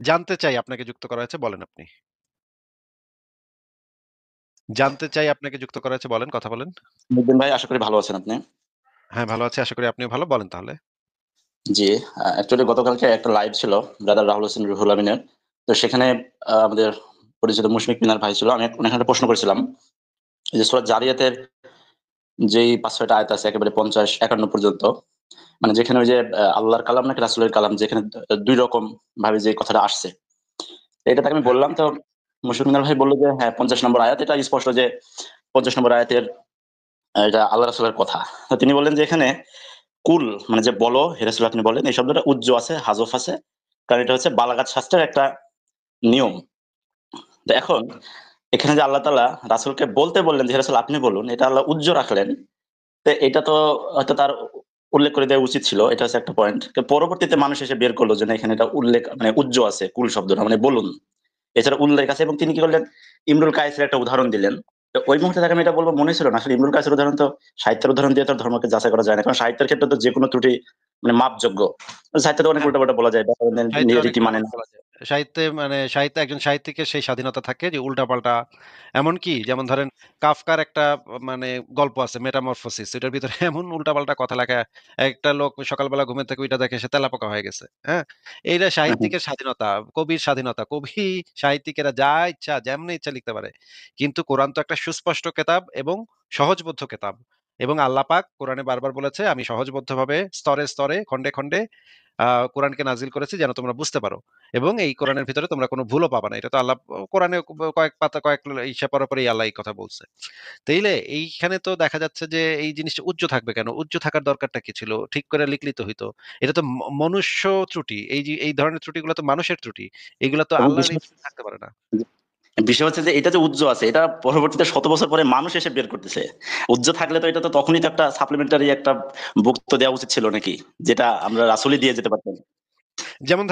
জানতে চাই আপনাকে যুক্ত করা হয়েছে, বলেন আপনি। জানতে চাই আপনাকে যুক্ত করা হয়েছে, বলেন, কথা বলেন। মুবিন ভাই, আশা করি ভালো আছেন আপনি। হ্যাঁ, ভালো আছি। আশা করি আপনিও ভালো। বলেন তাহলে। জি, অ্যাকচুয়ালি গতকালকে একটা লাইভ ছিল ব্রাদার রাহুল হোসেন রুহুল আমিনের। তো সেখানে আমাদের পরিচিত মুশফিক মিনার ভাই ছিল। আমি ওনাকে একটা প্রশ্ন করেছিলাম যে সূরা জারিয়াতের যেই ৫-৬ টা আয়াত আছে একেবারে ৫০-৫১ পর্যন্ত, মানে যেখানে ওই যে আল্লাহর কালাম নাকি রাসূলের কালাম, যেখানে ২ রকম ভাবে যে কথাটা আসছে। এটা তাকে আমি হ্যাঁ, বললাম, তো মুশফিক মিনার ভাই বলল যে হ্যাঁ ৫০ নম্বর আয়াত, এটা স্পষ্ট যে ৫০ নম্বর আয়াতের এটা আল্লাহ রাসূলের কথা। তো তিনি বললেন যে এখানে কুল মানে যে বলো হে রাসূল, আপনি বলেন, এই শব্দটা উজ্জ আছে, হাযফ আছে। কারণ এটা হচ্ছে বালাগাত শাস্ত্রের একটা নিয়ম। তো এখন এখানে যে আল্লাহ তাআলা রাসূলকে বলতে বললেন যে হে রাসূল আপনি বলুন, এটা আল্লাহ উজ্জ রাখলেন। তো এটা তো হয়তো তার উল্লেখ করে দেওয়া উচিত ছিল। এটা হচ্ছে একটা পয়েন্ট। তো পরবর্তীতে মানুষ এসে বের করলো যে না, এখানে এটা উল্লেখ মানে উজ্জ আছে কুল শব্দটা মানে বলুন। এছাড়া উল্লেখ আছে, এবং তিনি কি করলেন, ইমরুল কায়েসের একটা উদাহরণ দিলেন। তো ওই মুহূর্তে তাকে আমি এটা বলবো মনে ছিল না। আসলে ইমরুল কায়েসের উদাহরণ তো সাহিত্যের উদাহরণ দিয়ে তো আর ধর্মকে যাচাই করা যায় না। কারণ সাহিত্যের ক্ষেত্রে তো যেকোনো ত্রুটি মানে মাপযোগ্য। সাহিত্যে তো অনেক হ্যাঁ। উল্টাপাল্টা বলা যায়, ব্যাকরণের সাহিত্যে অনেক রীতি মানে রকম না। বলা যায়। সাহিত্যে মানে সাহিত্যে একজন সাহিত্যিকের সেই স্বাধীনতা থাকে যে উল্টাপাল্টা, এমনকি যেমন ধরেন কাফকার একটা মানে গল্প আছে মেটামরফোসিস, এটার ভিতরে এমন উল্টাপাল্টা কথা লেখা, একটা লোক সকালবেলা ঘুমের থেকে ওইটা দেখে সে তেলাপোকা হয়ে গেছে। হ্যাঁ, এইটা সাহিত্যিকের স্বাধীনতা, কবির স্বাধীনতা, কবি সাহিত্যিকেরা যা ইচ্ছা যেমনি ইচ্ছা লিখতে পারে। কিন্তু কোরআন তো একটা সুস্পষ্ট কেতাব এবং সহজবোধ্য কেতাব, এবং আল্লাহ পাক কোরআনে বারবার বলেছে আমি সহজবোধ্যভাবে স্তরে স্তরে খণ্ডে খণ্ডে কোরআনকে নাজিল করেছি যেন তোমরা বুঝতে পারো, এবং এই কোরআনের ভিতরে তোমরা কোনো ভুলও পাবা না। এটা তো আল্লাহ কোরআনে কয়েক পাতা কয়েক ইসা পরে পরেই আল্লাহ এই কথা বলছে। তাইলে এইখানে তো দেখা যাচ্ছে যে এই জিনিসটা উজ্জ্ব থাকবে কেন? উজ্জ্ব থাকার দরকারটা কি ছিল? ঠিক করে লিখলেই তো হইতো। এটা তো মনুষ্য ত্রুটি। এই যে এই ধরনের ত্রুটিগুলো তো মানুষের ত্রুটি। এগুলো তো এবং আল্লাহর বিষয় এই ত্রুটি থাকতে পারে না। বিষয় হচ্ছে যে এটা যে উজ্জ আছে, এটা পরবর্তীতে শত বছর পরে মানুষ এসে বের করতেছে। উজ্জ থাকলে তো এটা তো তখনই তো একটা সাপ্লিমেন্টারি একটা বক্তব্য দেওয়া উচিত ছিল নাকি, যেটা আমরা রাসূলই দিয়ে যেতে পারতেন। যেমন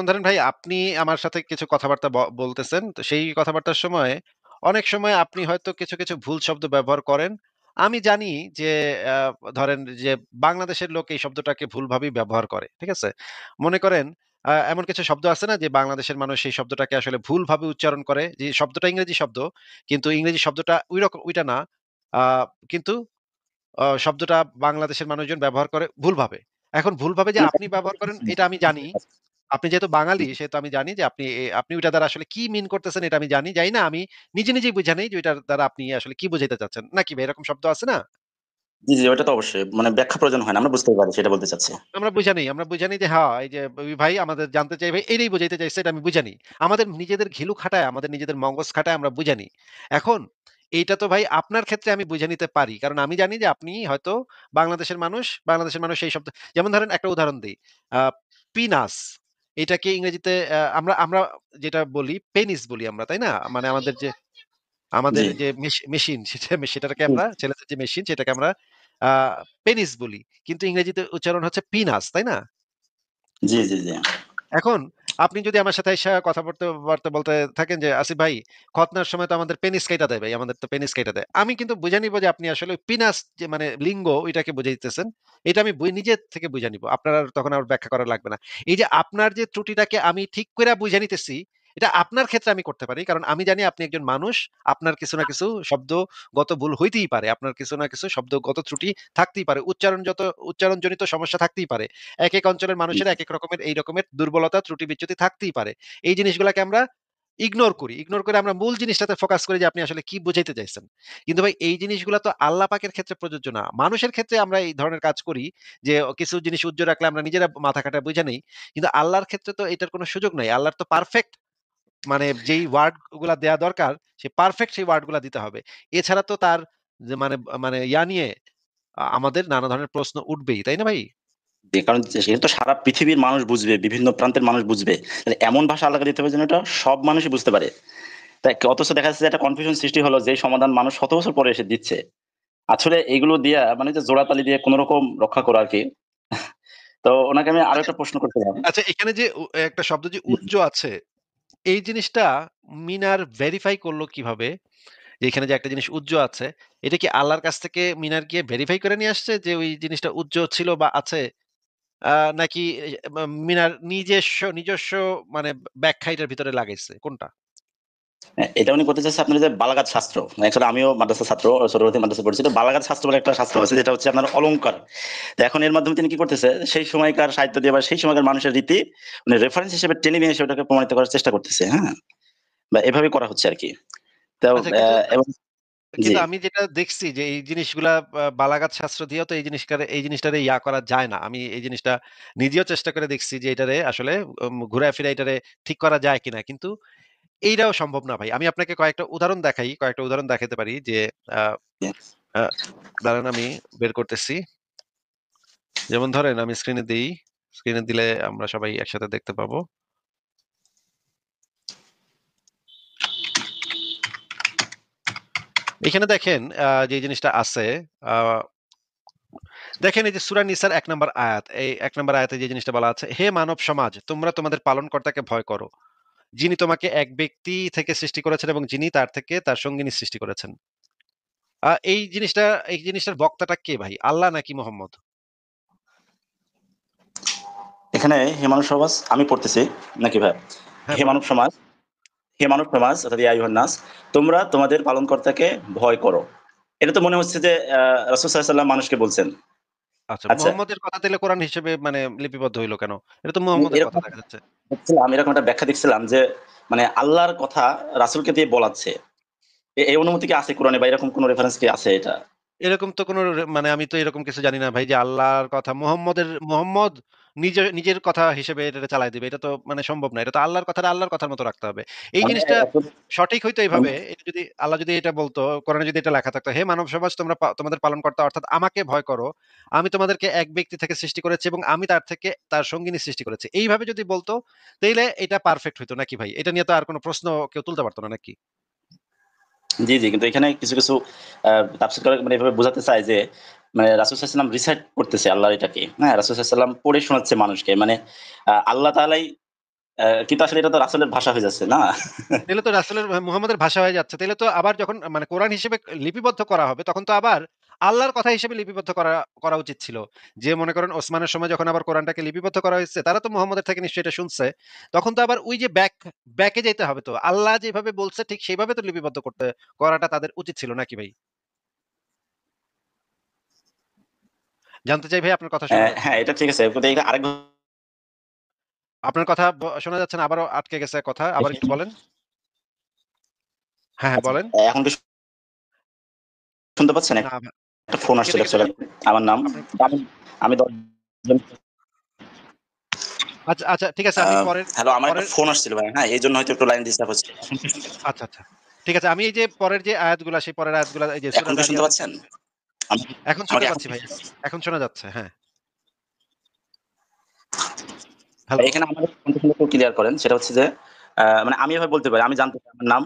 ধরেন ভাই, আপনি আমার সাথে কিছু কথাবার্তা বলতেছেন। তো সেই কথাবার্তার সময় অনেক সময় আপনি হয়তো কিছু, কিছু ভুল শব্দ ব্যবহার করেন। আমি জানি যে আ ধরেন যে বাংলাদেশের লোক এই শব্দটাকে ভুলভাবেই ব্যবহার করে। ঠিক আছে? মনে করেন এমন কিছু শব্দ আছে না যে বাংলাদেশের মানুষ সেই শব্দটাকে আসলে ভুলভাবে উচ্চারণ করে। যে শব্দটা ইংরেজি শব্দ, কিন্তু ইংরেজি শব্দটা ওইটা না। আ কিন্তু শব্দটা বাংলাদেশের মানুষজন ব্যবহার করে ভুলভাবে। এখন ভুলভাবে যে আপনি ব্যবহার করেন এটা আমি জানি। আপনি যেহেতু বাঙালি সেহেতু আমি জানি যে আপনি ওইটা দ্বারা আসলে কি মিন করতেছেন এটা আমি জানি। জানি না আমি নিজেই বুঝে নেই যে ওইটার দ্বারা আপনি আসলে কি বুঝাইতে চাচ্ছেন। নাকি ভাই, এরকম শব্দ আছে না? জি, জি, ওটা তো অবশ্যই। মানে ব্যাখ্যা প্রয়োজন হয় না। আমরা বুঝতেই পারি সেটা বলতে চাচ্ছি। আমরা বুঝা নেই যে হ্যাঁ, এই যে ওই ভাই আমাদের জানতে চাই ভাই এটাই বুঝাইতে চাইছে, এটা আমি বুঝা নেই। আমাদের নিজেদের ঘিলু খাটায়, আমাদের নিজেদের মগজ খাটায় আমরা বুঝা নিই। এখন এইটা তো ভাই আপনার ক্ষেত্রে আমি বুঝে নিতে পারি। কারণ আমি জানি যে আপনি হয়তো বাংলাদেশের মানুষ সেই শব্দ, যেমন ধরেন একটা উদাহরণ দেই। আ পিনাস এটাকে ইংরেজিতে আমরা আমরা যেটা বলি পেনিস বলি আমরা, তাই না? মানে আমাদের জি। যে মেশিন সেটাকে আমরা ছেলেদের যে মেশিন সেটাকে আমরা আ পেনিস বলি। কিন্তু ইংরেজিতে উচ্চারণ হচ্ছে পিনাস, তাই না? জি, জি, জি। এখন আপনি যদি আমার সাথে আইসা কথা বলতে থাকেন যে, "আসিফ ভাই, খতনার সময় তো আমাদের পেনিস কাইটা দেয় ভাই, আমাদের তো পেনিস কাইটা দেয়।" আমি কিন্তু বুঝে নিব যে আপনি আসলে পিনাস যে মানে লিঙ্গ ওইটাকে বুঝাইতেছেন। এটা আমি নিজের থেকে বুঝে নিব। আপনার আর তখন আর ব্যাখ্যা করা লাগবে না। এই যে আপনার যে ত্রুটিটাকে আমি ঠিক কইরা বুঝে নিতেছি, এটা আপনার ক্ষেত্রে আমি করতে পারি। কারণ আমি জানি আপনি একজন মানুষ। আপনার কিছু না কিছু শব্দগত ভুল হইতেই পারে। আপনার কিছু না কিছু শব্দগত ত্রুটি থাকতেই পারে। উচ্চারণজনিত সমস্যা থাকতেই পারে। একেক অঞ্চলের মানুষের একেক রকমের এই রকমের দুর্বলতা, ত্রুটি বিচ্যুতি থাকতেই পারে। এই জিনিসগুলাকে আমরা ইগনোর করি। ইগনোর করে আমরা মূল জিনিসটাতে ফোকাস করি যে আপনি আসলে কি বুঝাইতে চাইছেন। কিন্তু ভাই এই জিনিসগুলা তো আল্লাহ পাকের ক্ষেত্রে প্রযোজ্য না। মানুষের ক্ষেত্রে আমরা এই ধরনের কাজ করি যে কিছু জিনিস উজ্জ্ব রাখলে আমরা নিজেরা মাথা খাটায় বুঝে নেই। কিন্তু আল্লাহর ক্ষেত্রে তো এটার কোনো সুযোগ নাই। আল্লাহর তো পারফেক্ট মানে যেই ওয়ার্ড গুলা দেয়া দরকার সে পারফেক্ট সেই ওয়ার্ড গুলা দিতে হবে। এছাড়া তো তার যে মানে মানে নিয়ে আমাদের নানা ধরনের প্রশ্ন উঠবেই। তাই না ভাই? জি, কারণ সেটা তো সারা পৃথিবীর মানুষ বুঝবে, বিভিন্ন প্রান্তের মানুষ বুঝবে। তাহলে এমন ভাষা আলাদা দিতে হবে যেন এটা সব মানুষই বুঝতে পারে। তাই অথচ দেখা যাচ্ছে যে একটা কনফিউশন সৃষ্টি হলো, যেই সমাধান মানুষ শত বছর পরে এসে দিচ্ছে। আসলে এগুলো দিয়া মানে যে জোড়াতালি দিয়ে কোন রকম রক্ষা করা আরকি। তো উনাকে আমি আরো আচ্ছা, একটা প্রশ্ন করছিলাম। আচ্ছা, এখানে যে একটা শব্দ যে জি। উচ্চ আছে, এই জিনিসটা মিনার ভেরিফাই করলো কিভাবে? যে এখানে যে একটা জিনিস উচ্চ আছে, এটা কি আল্লাহর কাছ থেকে মিনার গিয়ে ভেরিফাই করে নিয়ে আসছে যে ওই জিনিসটা উচ্চ ছিল বা আছে? নাকি মিনার নিজস্ব মানে ব্যাখ্যা এটার ভিতরে লাগাইছে? কোনটা? এটা উনি করতে চাচ্ছে আপনার যে বালাগাত শাস্ত্র। অ্যাকচুয়ালি আমিও মাদ্রাসা ছাত্র, ছোটবেলা থেকে মাদ্রাসায় পড়েছি। তো বালাগাত শাস্ত্র বলে একটা শাস্ত্র আছে যেটা হচ্ছে আপনার অলংকার। তো এখন এর মাধ্যমে তিনি কি করতেছে? সেই সময়কার সাহিত্য দিয়ে বা সেই সময়কার মানুষের রীতি উনি রেফারেন্স হিসেবে টেনে নিয়ে এসে ওটাকে প্রমাণিত করার চেষ্টা করতেছে, হ্যাঁ? বা এভাবে করা হচ্ছে আরকি। তো আচ্ছা, কিন্তু এবং জি। কিন্তু আমি যেটা দেখছি যে এই জিনিসগুলা বালাগাত শাস্ত্র দিয়েও তো এই জিনিসটারে করা যায় না। আমি এই জিনিসটা নিজেও চেষ্টা করে দেখছি যে এটারে আসলে ঘুরায় ফিরায় এটারে ঠিক করা যায় কিনা। কিন্তু এইটাও সম্ভব না ভাই। আমি আপনাকে কয়েকটা উদাহরণ দেখাতে পারি যে আ আ দাঁড়ান আমি বের করতেছি। যেমন ধরেন আমি স্ক্রিনে দেই। স্ক্রিনে দিলে আমরা সবাই একসাথে দেখতে পাবো। এখানে দেখেন যে জিনিসটা আছে আ দেখেন এই যে সূরা নিসার ১ নাম্বার আয়াত। এই ১ নাম্বার আয়াতে যে জিনিসটা বলা আছে, "হে মানব সমাজ, তোমরা তোমাদের পালনকর্তাকে ভয় করো। যিনি তোমাকে এক ব্যক্তি থেকে সৃষ্টি করেছেন এবং যিনি তার থেকে তার সঙ্গিনী সৃষ্টি করেছেন।" আ এই জিনিসটা এই জিনিসটার বক্তাটা কে ভাই? আল্লাহ নাকি মুহাম্মদ? এখানে হে মানব সমাজ আমি পড়তেছি নাকি ভাই? হ্যাঁ, হে বলেন। মানব সমাজ, হে মানব সমাজ অর্থাৎ ইয়া আইয়ুহান নাস, তোমরা তোমাদের পালনকর্তাকে ভয় করো। এটা তো মনে হচ্ছে যে রাসূল সাল্লাল্লাহু আলাইহি ওয়াসাল্লাম মানুষকে বলছেন। আচ্ছা, আচ্ছা। মুহাম্মদের কথা তাইলে কোরআন হিসেবে মানে লিপিবদ্ধ হইল কেন? এটা তো মুহাম্মদের কথা এরকম দেখা যাচ্ছে। এরকম একটা ব্যাখ্যা দেখছিলাম যে মানে আল্লাহর কথা রাসূলকে দিয়ে বলাচ্ছে। এই অনুমতি কি আছে কোরআনে বা এরকম কোন রেফারেন্স কি আছে এটা? এরকম তো কোনো মানে আমি তো এরকম কিছু জানি না ভাই যে আল্লাহর কথা মুহাম্মদ নিজের কথা হিসেবে এটারে চালায় দিবে। এটা তো মানে সম্ভব না। এটা তো আল্লাহর কথাটা আল্লাহর কথার মতো রাখতে হবে। এই মানে জিনিসটা এখন সঠিক হইতো আমি এভাবে, এটা যদি আল্লাহ যদি এটা বলতো, কোরআনে যদি এটা লেখা থাকতো, "হে মানব সমাজ তোমরা তোমাদের পালনকর্তা অর্থাৎ আমাকে ভয় করো। আমি তোমাদেরকে এক ব্যক্তি থেকে সৃষ্টি করেছি এবং আমি তার থেকে তার সঙ্গিনী সৃষ্টি করেছি।" এইভাবে যদি বলতো, তাইলে এটা পারফেক্ট হইতো নাকি ভাই? এটা নিয়ে তো আর কোনো প্রশ্ন কেউ তুলতে পারত না নাকি? জি। কিন্তু এখানে কিছু আ তাফসীরকার মানে এভাবে বোঝাতে চায় যে মানে রাসূল সাল্লাল্লাহু আলাইহি ওয়াসাল্লাম রিসাইট করতেছে আল্লাহর এটাকে। হ্যাঁ? রাসূল সাল্লাল্লাহু আলাইহি ওয়াসাল্লাম পড়ে শোনাচ্ছে মানুষকে। মানে আল্লাহ তাআলাই কিন্তু আসলে এটা তো রাসূলের ভাষা হয়ে যাচ্ছে, না? তাইলে তো মুহাম্মদের ভাষা হয়ে যাচ্ছে। তাইলে তো আবার যখন মানে কোরআন হিসেবে লিপিবদ্ধ করা হবে, তখন তো আবার আল্লাহর কথা হিসেবে লিপিবদ্ধ করা উচিত ছিল। যে মনে করেন ওসমানের সময় যখন আবার কোরআনটাকে লিপিবদ্ধ করা হয়েছে, তারা তো মুহাম্মদের থেকে নিশ্চয়ই এটা শুনছে। তখন তো আবার ওই যে ব্যাকে যাইতে হবে তো। আল্লাহ যেভাবে বলছে ঠিক সেইভাবে তো লিপিবদ্ধ করাটা তাদের উচিত ছিল নাকি ভাই? জানতে চাই ভাই, আপনার কথা শোনা যাচ্ছে হ্যাঁ, না। এটা ঠিক আছে। কিন্তু এটা আরেক আপনার কথা শোনা যাচ্ছে না। আবারও আটকে গেছে কথা। আবার একটু বলেন। হ্যাঁ, আচ্ছা, বলেন। এখন কি শুনতে পাচ্ছেন? না ভা একটা ফোন আসছিল কেটে, কেটে অ্যাকচুয়ালি আমার নাম। আপনার আমি আমি ১০ জন আচ্ছা, আচ্ছা ঠিক আছে। আ আমি পরের হ্যালো, আমার একটা পরের ফোন আসছিল ভাই, হ্যাঁ? এইজন্য হয়তো একটু লাইন ডিস্টার্ব হচ্ছে। আচ্ছা, আচ্ছা। ঠিক আছে। আমি এই যে পরের যে আয়াতগুলা, সেই পরের আয়াতগুলা এই যে সূরা এখন কি শুনতে যারিয়াতের যে পাচ্ছেন? আমি এখন শুনতে আমাকে এখন পাচ্ছি ভাই। এখন শোনা যাচ্ছে। হ্যাঁ। হ্যালো। এখানে আমাদের কন্ডিশন একটু ক্লিয়ার করেন। সেটা হচ্ছে যে মানে আমি এভাবে বলতে পারি। আমি জানতে চাই আমার নাম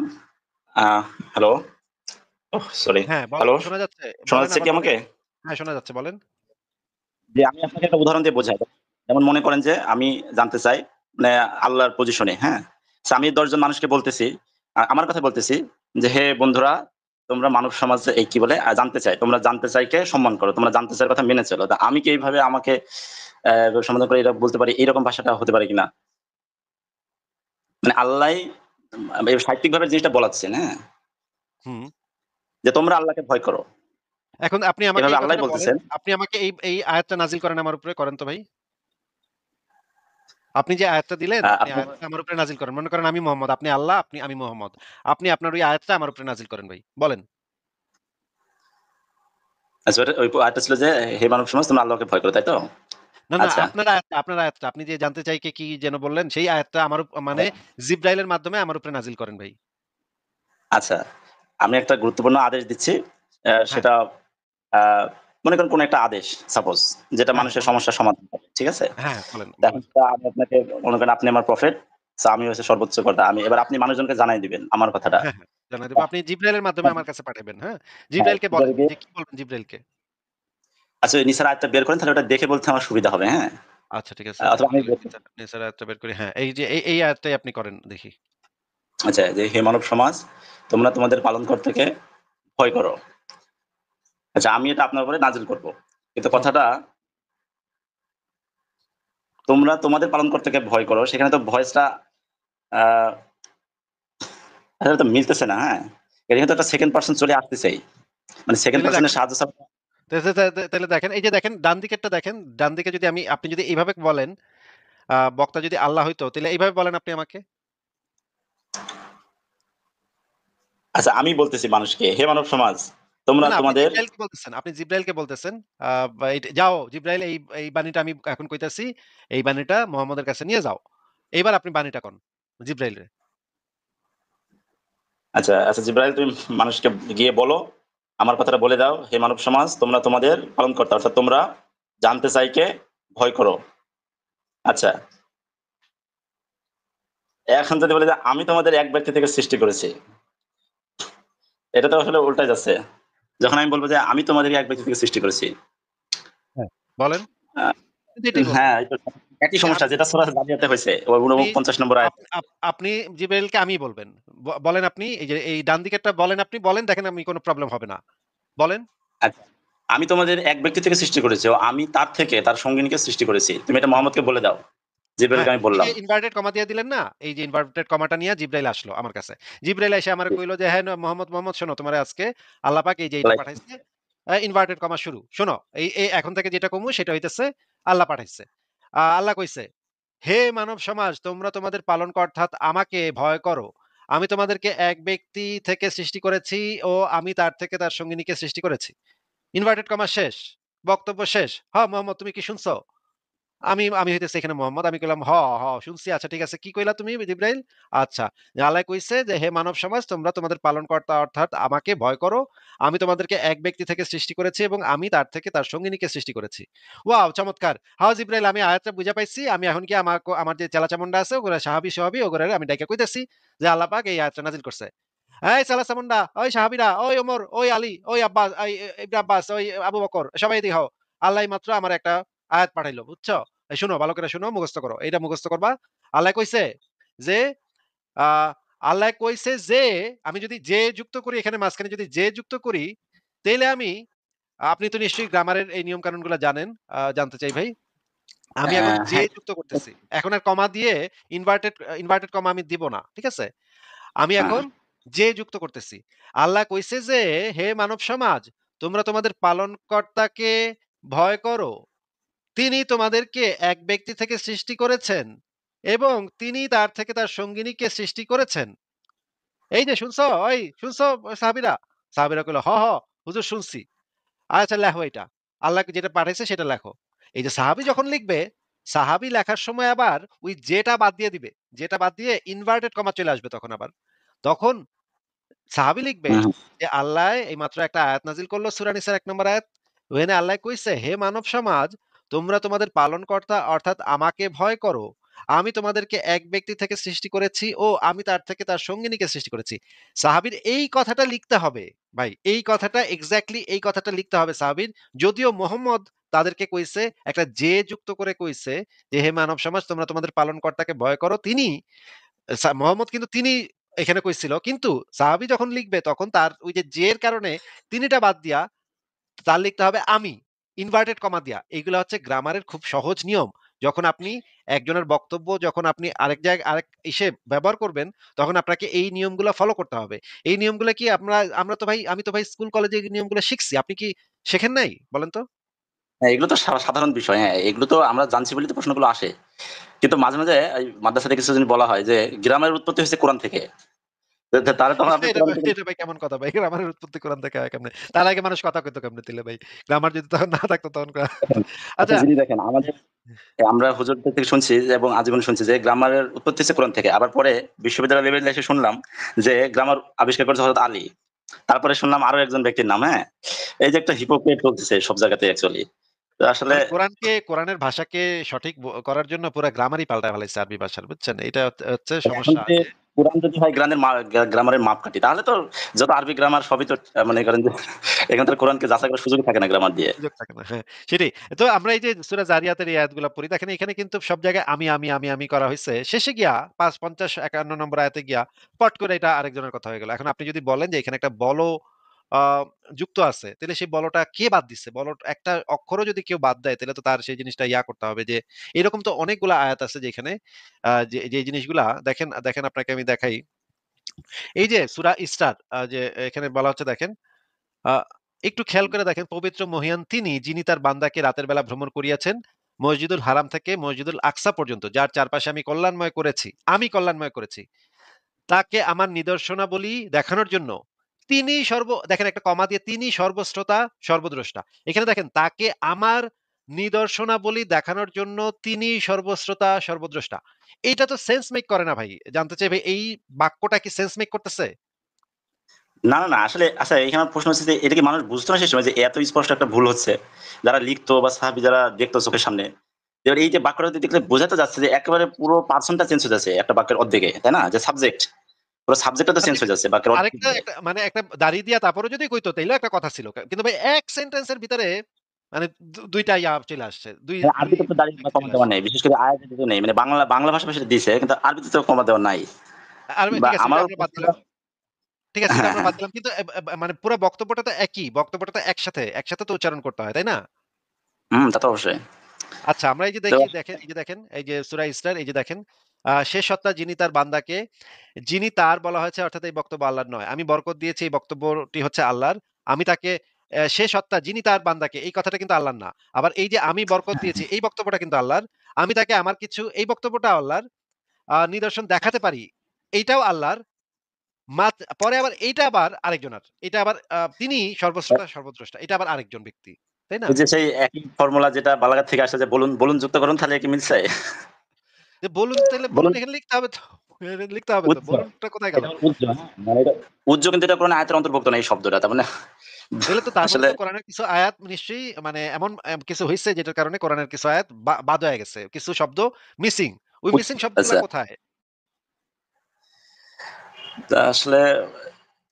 আ হ্যালো? Oh sorry. হ্যাঁ, হ্যালো? শোনা যাচ্ছে? শোনা বলেন, যাচ্ছে আবার কি বলেন। আমাকে? হ্যাঁ, শোনা যাচ্ছে বলেন। জি, আমি আপনাকে একটা উদাহরণ দিয়ে বোঝাই। যেমন মনে করেন যে আমি জানতে চাই মানে আল্লাহর পজিশনে, হ্যাঁ? সো আমি ১০ জন মানুষকে বলতেছি, আমার কথা বলতেছি যে, "হে বন্ধুরা, তোমরা মানব সমাজে এই কি বলে? জানতে চাই। তোমরা জানতে চাইকে সম্মান করো। তোমরা জানতে চাইয়ের কথা মেনে চলো।" তা আমি কি এইভাবে আমাকে সমাধান করে এটা বলতে পারি, এরকম ভাষাটা হতে পারে কিনা? মানে আল্লাহই সাহিত্যিকভাবে জিনিসটা বলাচ্ছেন, হ্যাঁ? হুম। যে তোমরা আল্লাহকে ভয় করো। এখন আপনি আমাকে এভাবে এই আল্লাহই কথাটা বলেন। বলতেছেন। আপনি আমাকে এই আয়াতটা নাজিল করেন আমার উপরে। করেন তো ভাই। আপনি যে আয়াতটা দিলেন, আপনি আপনি আয়াতটা আমার উপরে নাজিল করেন। মনে করেন আমি মুহাম্মদ, আপনি আল্লাহ, আমি মুহাম্মদ। আপনি আপনার ওই আয়াতটা আমার উপরে নাজিল করেন ভাই। বলেন। আচ্ছা ওই আয়াতটা ছিল যে, "হে মানব সমাজ তোমরা আল্লাহকে ভয় করো।" তাই তো? না, আচ্ছা। আপনার আয়াতটা। আপনি যে জানতে চাইকে কি যেন বললেন, সেই আয়াতটা আমার মানে জিবরাইলের মাধ্যমে আমার উপরে নাজিল করেন ভাই। আচ্ছা। আমি একটা গুরুত্বপূর্ণ আদেশ দিচ্ছি। হ্যাঁ, সেটা আ মনে করেন কোন একটা আদেশ সাপোজ যেটা হ্যাঁ, মানুষের বলেন। সমস্যার সমাধান করে। ঠিক আছে? হ্যাঁ, বলেন, তো এখন বলেন। সেটা আমি আপনাকে মনে করেন আপনি আমার প্রফেট। সো আমি হচ্ছে সর্বোচ্চ কথা। এবার আপনি মানুষজনকে জানাই দিবেন আমার কথাটা। হ্যাঁ, হ্যাঁ, জানাই দেব। আপনি জিবরাইলের মাধ্যমে আমার কাছে পাঠাইবেন, হ্যাঁ? হ্যাঁ, জিবরাইলকে বলেন এটাকে যে কি বলবেন জিবরাইলকে? আচ্ছা ওই নিসার আয়াতটা বের করেন তাহলে ওটা দেখে বলতে আমার সুবিধা হবে, হ্যাঁ? আচ্ছা ঠিক আছে। অথবা আমি তাহলে নিসার আয়াতটা বের করি। হ্যাঁ, এই যে এই আয়াতটাই আপনি করেন দেখি। আচ্ছা যে হে মানব সমাজ তোমরা তোমাদের পালনকর্তাকে ভয় করো। আচ্ছা আমি এটা আপনার উপরে নাযিল করব। কিন্তু হুম, কথাটা তোমরা তোমাদের পালনকর্তাকে ভয় করো, সেখানে তো ভয়েসটা আহ আসলে তো মিলতেছে না, হ্যাঁ? এখানে তো একটা সেকেন্ড পারসন চলে আসতেছেই। মানে সেকেন্ড তাইলে পারসনের দেখেন সাহায্য ছাড়া তাইলে দেখেন এই যে দেখেন ডান দিকেরটা দেখেন, ডান দিকে যদি আপনি যদি এইভাবে বলেন, বক্তা যদি আল্লাহ হইতো তাহলে এইভাবে বলেন আপনি আমাকে। আচ্ছা আমি বলতেছি মানুষকে, হে মানব সমাজ, তোমরা না, না, আপনি তোমাদের জিব্রাইলকে বলতেছেন। আপনি জিব্রাইলকে বলতেছেন। বা যাও জিব্রাইল, এই বাণীটা আমি এখন কইতাছি। এই বাণীটা মুহাম্মদের কাছে নিয়ে যাও। এইবার আপনি বাণীটা কন জিব্রাইলে। আচ্ছা, আচ্ছা জিব্রাইল তুমি মানুষকে গিয়ে বলো, আমার কথাটা বলে দাও, হে মানব সমাজ, তোমরা তোমাদের পালনকর্তা অর্থাৎ তোমরা জানতে চাইকে ভয় করো। আচ্ছা, এখন যদি বলি যে আমি তোমাদের এক ব্যক্তি থেকে সৃষ্টি করেছি, এটা তো আসলে উল্টাই যাচ্ছে। যখন আমি বলব যে আমি তোমাদেরকে এক ব্যক্তি থেকে সৃষ্টি করেছি। হ্যাঁ। বলেন। আ কিন্তু এটাই বলবেন। হ্যাঁ, এটা একই যে সমস্যা আপনি যেটা সূরা জারিয়াতে হইছে। আপনি ৪৯ নম্বর আপ আয়াতে। আপ আপনি জিব্রাইলকে আমি বলবেন। বলেন আপনি এই যে এই ডান দিকেরটা বলেন, আপনি বলেন, দেখেন আমি কোন প্রবলেম হবে না। বলেন। আচ্ছা, আমি তোমাদের এক ব্যক্তি থেকে সৃষ্টি করেছি ও আমি তার থেকে তার সঙ্গিনীকে সৃষ্টি করেছি। তুমি এটা মুহাম্মদকে বলে দাও। হ্যাঁ, জিব্রাইলকে আমি এই বললাম। যে ইনভার্টেড কমা দিয়ে দিলেন না? এই যে ইনভার্টেড কমাটা নিয়ে জিব্রাইল আসলো আমার কাছে। জিব্রাইল এসে আমারে কইলো যে, "হ্যাঁ, মোহাম্মদ শোনো, তোমারে আজকে আল্লাহ পাক এই যে এইটা পাঠাইছে। ইনভার্টেড কমা শুরু। শোনো, এই এখন থেকে যেটা কমু সেটা হইতেছে আল্লাহ পাঠাইছে। আল্লাহ কইছে, হে মানব সমাজ, তোমরা তোমাদের পালনকর্তা অর্থাৎ আমাকে ভয় করো। আমি তোমাদেরকে এক ব্যক্তি থেকে সৃষ্টি করেছি ও আমি তার থেকে তার সঙ্গিনীকে সৃষ্টি করেছি।" ইনভার্টেড কমা শেষ। বক্তব্য শেষ। মোহাম্মদ তুমি কি শুনছো?" আমি হইতেছি এখানে মোহাম্মদ। আমি কইলাম, শুনছি। আচ্ছা ঠিক আছে। কি কইলা তুমি জিব্রাইল? আচ্ছা। আল্লাহ কইছে যে, "হে মানব সমাজ, তোমরা তোমাদের পালনকর্তা অর্থাৎ আমাকে ভয় করো। আমি তোমাদেরকে এক ব্যক্তি থেকে সৃষ্টি করেছি এবং আমি তার থেকে তার সঙ্গিনীকে সৃষ্টি করেছি।" ওয়াও! চমৎকার। জিব্রাইল, আমি আয়াতটা বুঝা পাইছি। আমি এখন কি আমার যে চেলা-চামুন্ডা আছে ওগুলা সাহাবী ওগুলারে আমি ডাইকা কইতেছি যে আল্লাহ পাক এই আয়াতটা নাযিল করছে। এই চেলা-চামুন্ডা, ওই সাহাবীরা, ওই ওমর, ওই আলী, ওই আব্বাস, ইবনে আব্বাস, ওই আবু বকর, সবাই এদিকে হও। আল্লাহ মাত্র আমার একটা আয়াত পাঠাইলো। বুঝছো? শুনো, ভালো করে শুনো, মুখস্থ করো। এইটা মুখস্থ করবা। আল্লাহ কইছে যে, আ আল্লাহ কইছে যে, আমি যদি যে যুক্ত করি, এখানে মাঝখানে যদি যে যুক্ত করি, তাইলে আপনি তো নিশ্চয়ই গ্রামারের এই নিয়ম কানুনগুলা জানেন। জানতে চাই ভাই। আমি এখন যে হ্যাঁ, যুক্ত করতেছি। এখন আর কমা দিয়ে ইনভার্টেড কমা আমি দিব না। ঠিক আছে? আমি হ্যাঁ, এখন যে যুক্ত করতেছি। আল্লাহ কইছে যে, হে মানব সমাজ, তোমরা তোমাদের পালনকর্তাকে ভয় করো। তিনি তোমাদেরকে এক ব্যক্তি থেকে সৃষ্টি করেছেন এবং তিনি তার থেকে তার সঙ্গিনীকে সৃষ্টি করেছেন। এই যে শুনছো? শুনছো সাহাবীরা? সাহাবীরা কইল, "হ, হ, হুজুর শুনছি।" আচ্ছা লেখো এটা। আল্লাহ যেটা পাঠাইছে সেটা লেখো। এই যে সাহাবী যখন লিখবে, সাহাবী লেখার সময় আবার ওই যেটা বাদ দিয়ে দিবে। যেটা বাদ দিয়ে ইনভার্টেড কমা চলে আসবে তখন আবার। তখন সাহাবী লিখবে হুম, হুম। যে আল্লাহ এইমাত্র একটা আয়াত নাযিল করলো সূরা নিসার ১ নম্বর আয়াত। ওখানে আল্লাহ কইছে, "হে মানব সমাজ, তোমরা তোমাদের পালনকর্তা অর্থাৎ আমাকে ভয় করো। আমি তোমাদেরকে এক ব্যক্তি থেকে সৃষ্টি করেছি ও আমি তার থেকে তার সঙ্গিনীকে সৃষ্টি করেছি।" সাহাবীর এই কথাটা লিখতে হবে ভাই। এই কথাটা এক্সাক্টলি এই কথাটা লিখতে হবে সাহাবীর। যদিও মোহাম্মদ তাদেরকে কইছে একটা যে যুক্ত করে কইছে যে, "হে মানব সমাজ, তোমরা তোমাদের পালনকর্তাকে ভয় করো।" মোহাম্মদ কিন্তু তিনি এখানে কইছিল। কিন্তু সাহাবী যখন লিখবে তখন তার ওই যে এর কারণে তিনিটা বাদ দিয়া তার লিখতে হবে আমি। ইনভার্টেড কমা দিয়া। এগুলা হচ্ছে গ্রামারের খুব সহজ নিয়ম। যখন আপনি একজনের বক্তব্য যখন আপনি আরেক ইসে ব্যবহার করবেন, তখন আপনাকে এই নিয়মগুলা ফলো করতে হবে। এই নিয়মগুলা কি আমরা তো ভাই আমি তো ভাই স্কুল কলেজে এই নিয়মগুলা শিখছি। আপনি কি শেখেন নাই? বলেন তো? হ্যাঁ, এগুলো তো সাধারণ বিষয়। হ্যাঁ, এগুলো তো আমরা জানছি বলেই তো প্রশ্নগুলো আসে। কিন্তু মাঝে, মাঝে এই মাদ্রাসাতে কিছু জিনিস বলা হয় যে গ্রামের উৎপত্তি হইছে কোরআন থেকে। তাহলে তখন আপনি এটা কোরআন থেকে এটা ভাই কেমন কথা ভাই? গ্রামারের উৎপত্তি কোরআন থেকে হয় কেমনে? তার আগে মানুষ কথা কইতো কেমনে তাইলে ভাই? গ্রামার যদি তখন না থাকতো তখন দেখেন, একটা আচ্ছা। জিনিস দেখেন আমাদের আমরা হুজুরদের থেকে শুনছি এবং আজীবন শুনছি যে গ্রামারের উৎপত্তি হচ্ছে কোরআন থেকে। আবার পরে বিশ্ববিদ্যালয় লেভেলে এসে শুনলাম যে গ্রামার আবিষ্কার করেছে হযরত আলী। তারপরে শুনলাম আরো একজন ব্যক্তির নাম, হ্যাঁ? এই যে একটা হিপোক্রেট চলতেছে সব জায়গাতে অ্যাকচুয়ালি। তো আসলে মানে কোরআনের ভাষাকে সঠিক করার জন্য পুরা গ্রামারই পাল্টায় ফেলাইছে আরবি ভাষার, বুঝছেন? এটা হচ্ছে এখন সমস্যা যে যে কোরআন যদি হয় গ্রামারের মাপকাঠি তাহলে তো যত আরবি গ্রামার সবই তো মনে করেন যে এখানে তো কোরআনকে যাচাই করার সুযোগই থাকে না গ্রামার দিয়ে। সুযোগ থাকে না। হ্যাঁ, সেটাই। তো আমরা এই যে সূরা জারিয়াতের এই আয়াতগুলা পড়ি, দেখেন এখানে কিন্তু সব জায়গায় আমি করা হইছে। শেষে গিয়া ৫, ৫০, ৫১ নম্বর আয়াতে গিয়া পট করে এটা আরেকজনের কথা হয়ে গেল। এখন আপনি যদি বলেন যে এখানে একটা বলো আ যুক্ত আছে, তাইলে সেই বলটা কে বাদ দিছে? একটা অক্ষরও যদি কেউ বাদ দেয়, তাইলে তো তার সেই জিনিসটা করতে হবে যে এরকম তো অনেকগুলা আয়াত আছে যেখানে যে জিনিসগুলা দেখেন, দেখেন আপনাকে আমি দেখাই। এই যে সূরা ইসরার যে এখানে বলা হচ্ছে দেখেন, আ একটু খেয়াল করে দেখেন, পবিত্র মহিয়ান তিনি, যিনি তার বান্দাকে রাতের বেলা ভ্রমণ করিয়েছেন মসজিদুল হারাম থেকে মসজিদুল আকসা পর্যন্ত, যার চারপাশে আমি কল্যাণময় করেছি। আমি কল্যাণময় করেছি। তাকে আমার নিদর্শনাবলী দেখানোর জন্য তিনি দেখেন একটা কমা দিয়ে, তিনি সর্বশ্রোতা, সর্বদ্রষ্টা। এখানে দেখেন তাকে আমার নিদর্শনাবলী দেখানোর জন্য তিনি সর্বশ্রোতা, সর্বদ্রষ্টা। এইটা তো সেন্স মেক করে না ভাই। জানতে চাই ভাই, এই বাক্যটা কি সেন্স মেক করতেছে? না, না, না। আসলে আচ্ছা, এখানে আমার প্রশ্ন হচ্ছে যে এটা কি মানুষ বুঝতো না সেই সময় যে এত স্পষ্ট একটা ভুল হচ্ছে? যারা লিখতো বা সাহাবী যারা দেখতো চোখের সামনে। এবার এই যে বাক্যটা দেখলে বোঝা তো যাচ্ছে যে একেবারে পুরো পারসনটা চেঞ্জ হয়ে যাচ্ছে একটা বাক্যের অর্ধেকে, তাই না? যে সাবজেক্ট, পুরো সাবজেক্টটা তো আচ্ছা, চেঞ্জ হয়ে যাচ্ছে বাক্যের আরেকটা অর্ধেকে। একটা মানে একটা দাঁড়িয়ে দিয়া তারপরেও যদি কইতো তাইলেও একটা কথা ছিল। কিন্তু ভাই এক সেন্টেন্সের ভিতরে মানে ২ টা চলে আসছে। ২ হ্যাঁ, ২ আরবিতে তো দাঁড়িয়ে বা কমা চলে দেওয়া আসছে। নেই। বিশেষ করে আয়াতে তো নেই। মানে বাংলা ভাষাভাষীতে দিছে। কিন্তু আরবিতে তো কমা দেওয়া নাই। বা ঠিক আছে, ওইটা আমারও আমরা বাদ প্রশ্নটা দিলাম। ঠিক আছে, ওইটা হ্যাঁ, আমরা হ্যাঁ। বাদ দিলাম। কিন্তু মানে পুরা বক্তব্যটা তো একই। বক্তব্যটা তো একসাথে তো উচ্চারণ করতে হয়, তাই না? তা তো অবশ্যই। আচ্ছা, আমরা এই যে তো দেখি, দেখেন এই যে দেখেন, এই যে সূরা ইসরার, এই যে দেখেন, সে সত্তা যিনি তার বান্দাকে, যিনি তার বলা হয়েছে, অর্থাৎ এই বক্তব্য আল্লাহর নয়। আমি বরকত দিয়েছি, এই বক্তব্যটি হচ্ছে আল্লাহর। আমি তাকে সে সত্তা যিনি তার বান্দাকে, এই কথাটা কিন্তু আল্লাহর না। আবার এই যে আমি বরকত দিয়েছি, এই বক্তব্যটা কিন্তু আল্লাহর। আমি তাকে আমার কিছু, এই বক্তব্যটা আল্লাহর, নিদর্শন দেখাতে পারি, এইটাও আল্লাহর। পরে আবার এইটা আবার আরেকজনের। এটা আবার তিনি সর্বশ্রোতা, সর্বদ্রষ্টা। এটা আবার আরেকজন ব্যক্তি। তাই না? ওই যে সেই একই ফর্মুলা যেটা বালাগাত থেকে আসে যে বলুন যুক্ত করুন তাহলে কি মিলছে? যে বলুন, তাইলে বলুন বলুন এখানে লিখতে হবে তো। লিখতে হবে তো। উজ্জ। বলুনটা কোথায় গেল? এটা হলো উজ্জ, হ্যাঁ? মানে এটা উজ্জ কিন্তু এটা কোন আয়াতের অন্তর্ভুক্ত না এই শব্দটা। তার মানে তাইলে তো তার মানে আসলে তো কোরআনের কিছু আয়াত নিশ্চয়ই মানে এমন কিছু হইছে যেটার কারণে কোরআনের কিছু আয়াত বাদ হয়ে গেছে। কিছু শব্দ মিসিং। ওই মিসিং শব্দগুলা আচ্ছা। কোথায়? তা আসলে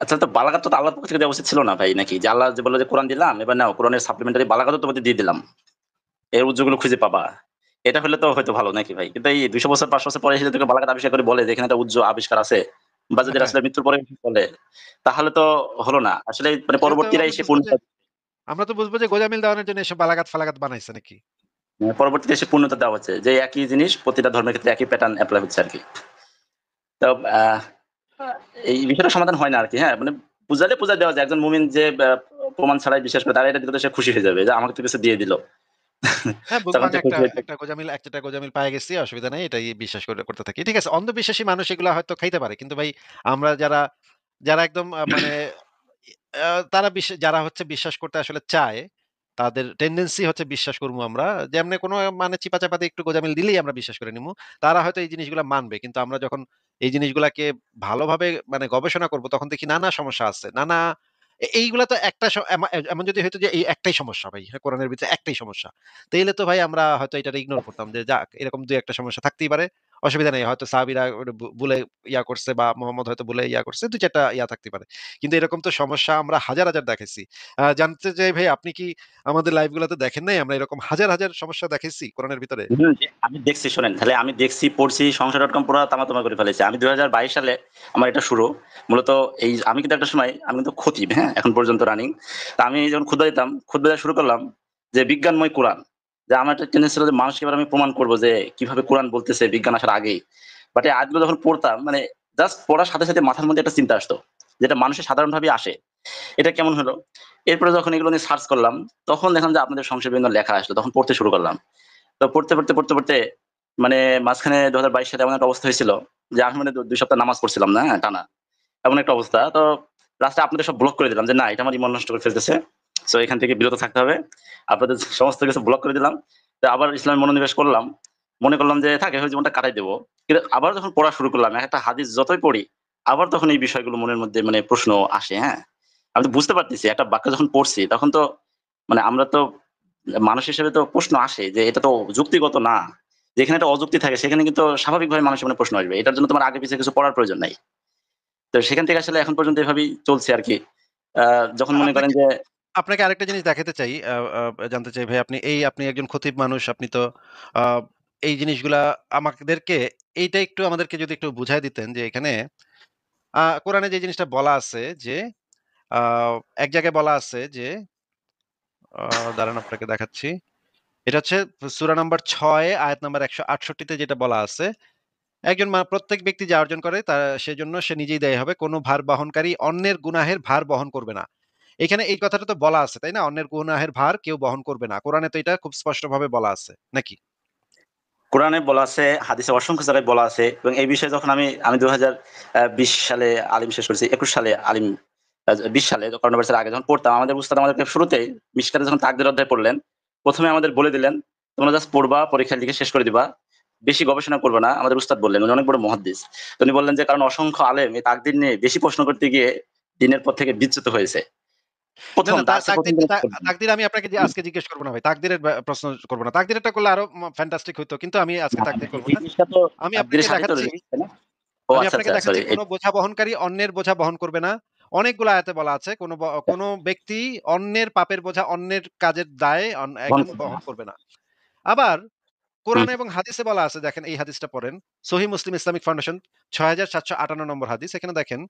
আচ্ছা, তো বালাগাত তো আল্লাহর পক্ষ থেকে দেওয়া উচিত ছিল না ভাই নাকি? যে আল্লাহ যে বলল যে কোরআন দিলাম, এবার নাও কোরআনের সাপ্লিমেন্টারি বালাগাতও তোমাদের দিয়ে দিলাম। এর উজ্জগুলো খুঁজে পাবা। এটা হলে তো হয়তো ভালো নাকি ভাই? কিন্তু এই ২০০ বছর ৫০০ বছর পরে এসে যদি তোকে বালাগাত আবিষ্কার করে বলে যে এখানে একটা উজ্জ আবিষ্কার আছে বা যদি হ্যাঁ, রাসূলের মৃত্যুর পরে বলে, তাহলে তো হলো না। আসলে মানে তাহলে তো পরবর্তীরা আমরা এসে বুঝবো যে, পূর্ণতা গোঁজামিল দেওয়ানোর জন্য এসব বানাইছে নাকি? পরবর্তীতে এসে পূর্ণতা দেওয়া হচ্ছে। যে একই জিনিস প্রতিটা ধর্মের ক্ষেত্রে একই প্যাটার্ন এপ্লাই হচ্ছে আরকি। তো এই বিষয়টা সমাধান হয় না আরকি, হ্যাঁ? মানে বুঝায় দেওয়া যায়। একজন মুমিন যে প্রমাণ ছাড়াই বিশ্বাস করে তারা এটা দিলে তো সে খুশি হয়ে যাবে যে আমাকে তো কিছু দিয়ে দিল। হ্যাঁ, তখন আমি সে খুশি হয়ে একটা গোঁজামিল পায়ে গেছি, অসুবিধা নাই। এটাই বিশ্বাস করতে থাকি। ঠিক আছে, অন্ধবিশ্বাসী মানুষ এগুলা হয়তো খাইতে পারে। কিন্তু ভাই আমরা যারা একদম মানে আ তারা যারা হচ্ছে বিশ্বাস করতে আসলে চায়, তাদের টেনডেন্সি হচ্ছে বিশ্বাস করবো আমরা। যেমনে কোনো মানে চিপা-চাপা দিয়ে একটু গোঁজামিল দিলেই আমরা বিশ্বাস করে নিমু। তারা হয়তো এই জিনিসগুলা মানবে। কিন্তু আমরা যখন এই জিনিসগুলাকে ভালোভাবে মানে গবেষণা করব, তখন দেখি নানা সমস্যা আছে। এইগুলা তো একটা এমন যদি হইতো যে এই একটাই সমস্যা ভাই, হ্যাঁ, কোরআনের ভিতরে একটাই সমস্যা। তাইলে তো ভাই আমরা হয়তো এটারে ইগনোর করতাম যে যাক, এরকম ২-১ টা সমস্যা থাকতেই পারে। অসুবিধা নেই। হয়তো সাহাবীরা ওটা ভুলে করছে, বা মোহাম্মদ হয়তো ভুলে করছে। ২-৪ টা থাকতে পারে। কিন্তু এরকম তো সমস্যা আমরা হাজার দেখাইছি। জানতে চাই ভাই, আপনি কি আমাদের লাইভ গুলাতে দেখেন নাই? আমরা এরকম হাজার সমস্যা দেখাইছি কোরআনের ভিতরে? আমি দেখছি, শোনেন তাহলে আমি দেখছি, পড়ছি, সংসার.com পুরা তামা করে ফেলেছি। আমি ২০২২ সালে আমার এটা শুরু। মূলত আমি কিন্তু একটা সময় আমি কিন্তু খতিব, হ্যাঁ? এখন পর্যন্ত রানিং। তা আমি যখন খুতবা দিতাম, খুতবা দেওয়া শুরু করলাম যে বিজ্ঞানময় কোরআন। যে আমার একটা টেনডেন্সি ছিল যে মানুষকে এবার আমি প্রমাণ করব যে কিভাবে কোরআন বলতেছে বিজ্ঞান আসার আগেই। বাট এই আয়াতগুলো যখন পড়তাম মানে জাস্ট পড়ার সাথে মাথার মধ্যে একটা চিন্তা আসতো। যেটা মানুষের সাধারণভাবেই আসে। এটা কেমন হলো? এরপরে যখন এগুলো নিয়ে সার্চ করলাম, তখন দেখলাম যে আপনাদের সংক্ষেপে বিভিন্ন লেখা আসলো। তখন পড়তে শুরু করলাম। তো পড়তে মানে মাঝখানে ২০২২ সালে এমন একটা অবস্থা হয়েছিল যে আমি মানে ২ সপ্তাহ নামাজ পড়ছিলাম না, হ্যাঁ, টানা। এমন একটা অবস্থা। তো লাস্টে আপনাদের সব ব্লক করে দিলাম যে, না, এটা আমার ইমান নষ্ট করে ফেলতেছে। সো এখান থেকে বিরত থাকতে হবে। আপনাদের সমস্ত কিছু ব্লক করে দিলাম। তো আবার ইসলামে মনোনিবেশ করলাম। মনে করলাম যে থাক, এভাবে জীবনটা কাটাই দেব। কিন্তু আবার যখন পড়া শুরু করলাম, একটা হাদিস যতই পড়ি, আবার তখন এই বিষয়গুলো মনের মধ্যে মানে প্রশ্ন আসে, হ্যাঁ? আমি তো বুঝতে পারতেছি একটা বাক্য যখন পড়ছি তখন তো মানে আমরা তো মানুষ হিসেবে তো প্রশ্ন আসে যে এটা তো যুক্তিগত না। যেখানে একটা অযুক্তি থাকে সেখানে কিন্তু স্বাভাবিকভাবে মানুষের মনে প্রশ্ন আসবে। এটার জন্য তোমার আগে পিছে কিছু পড়ার প্রয়োজন নাই। তো সেখান থেকে আসলে এখন পর্যন্ত এভাবেই চলছে আরকি। আ যখন মনে করেন আপনাকে যে আপনাকে আরেকটা জিনিস দেখাতে চাই। জানতে চাই ভাই, আপনি একজন খতিব মানুষ। আপনি তো আ এই জিনিসগুলা এইটা একটু আমাদেরকে যদি একটু বুঝায় দিতেন যে এখানে কোরআনে যে জিনিসটা বলা আছে যে আ এক জায়গায় বলা আছে যে দাঁড়ান আপনাকে দেখাচ্ছি। এটা হচ্ছে সূরা নাম্বার ৬ আয়াত নাম্বার ১৬৮ তে যেটা বলা আছে, একজন প্রত্যেক ব্যক্তি যা অর্জন করে সেজন্য সে নিজেই দায়ী হবে। কোন ভার বহনকারী অন্যের গুনাহের ভার বহন করবে না। এখানে এই কথাটা তো বলা আছে, তাই না? অন্যের গুনাহের ভার কেউ বহন করবে না। কোরআনে তো এটা খুব স্পষ্টভাবে বলা আছে, নাকি? কোরআনে বলা আছে, হাদিসে অসংখ্য জায়গায় বলা আছে এবং এই বিষয়ে যখন আমি ২০২০ সালে আলিম শেষ করেছি, ২১ সালে আলিম ২০ সালে করোনা ভাইরাসের আগে যখন পড়তাম, আমাদের উস্তাদ আমাদেরকে শুরুতেই মিশকাতে যখন তাকদীর অধ্যায় পড়লেন, ১ম এ আমাদের বলে দিলেন, "তোমরা জাস্ট পড়বা, পরীক্ষা লিখে শেষ করে দিবা। বেশি গবেষণা করবে না।" আমাদের উস্তাদ বললেন, উনি অনেক বড় মুহাদ্দিস। তো উনি বললেন যে, "কারণ অসংখ্য আলেম এই তাকদীর নিয়ে বেশি প্রশ্ন করতে গিয়ে দিনের পর থেকে বিচ্যুত হয়েছে।" না, ১ম না, দার্সে ১ম দিন পড়বেন। তাকদীর আমি আপনাকে আজকে জিজ্ঞেস করব না ভাই। তাকদীরের প্রশ্ন করব না। তাকদীরেরটা করলে আরো ফ্যান্টাস্টিক হইতো। কিন্তু আমি আজকে না, তাকদীর করব এই না। জিনিসটা তো আমি আপনাকে তাকদীরের সাথেই তো দেখাচ্ছি রিলেটেড, তাই না? ও আমি আচ্ছা, আপনাকে আচ্ছা, দেখাচ্ছি সরি। কোন বোঝা বহনকারী অন্যের বোঝা বহন করবে না। অনেকগুলো আয়াতে বলা আছে কোন ব্যক্তি অন্যের পাপের বোঝা অন্যের কাজের দায়ে বহন একজন করবে না। বহন করবে না। আবার হুম, কোরআন এবং হাদিসে বলা আছে, দেখেন এই হাদিসটা পড়েন। সহিহ মুসলিম ইসলামিক ফাউন্ডেশন ৬৭৫৮ নম্বর হাদিস। এখানে দেখেন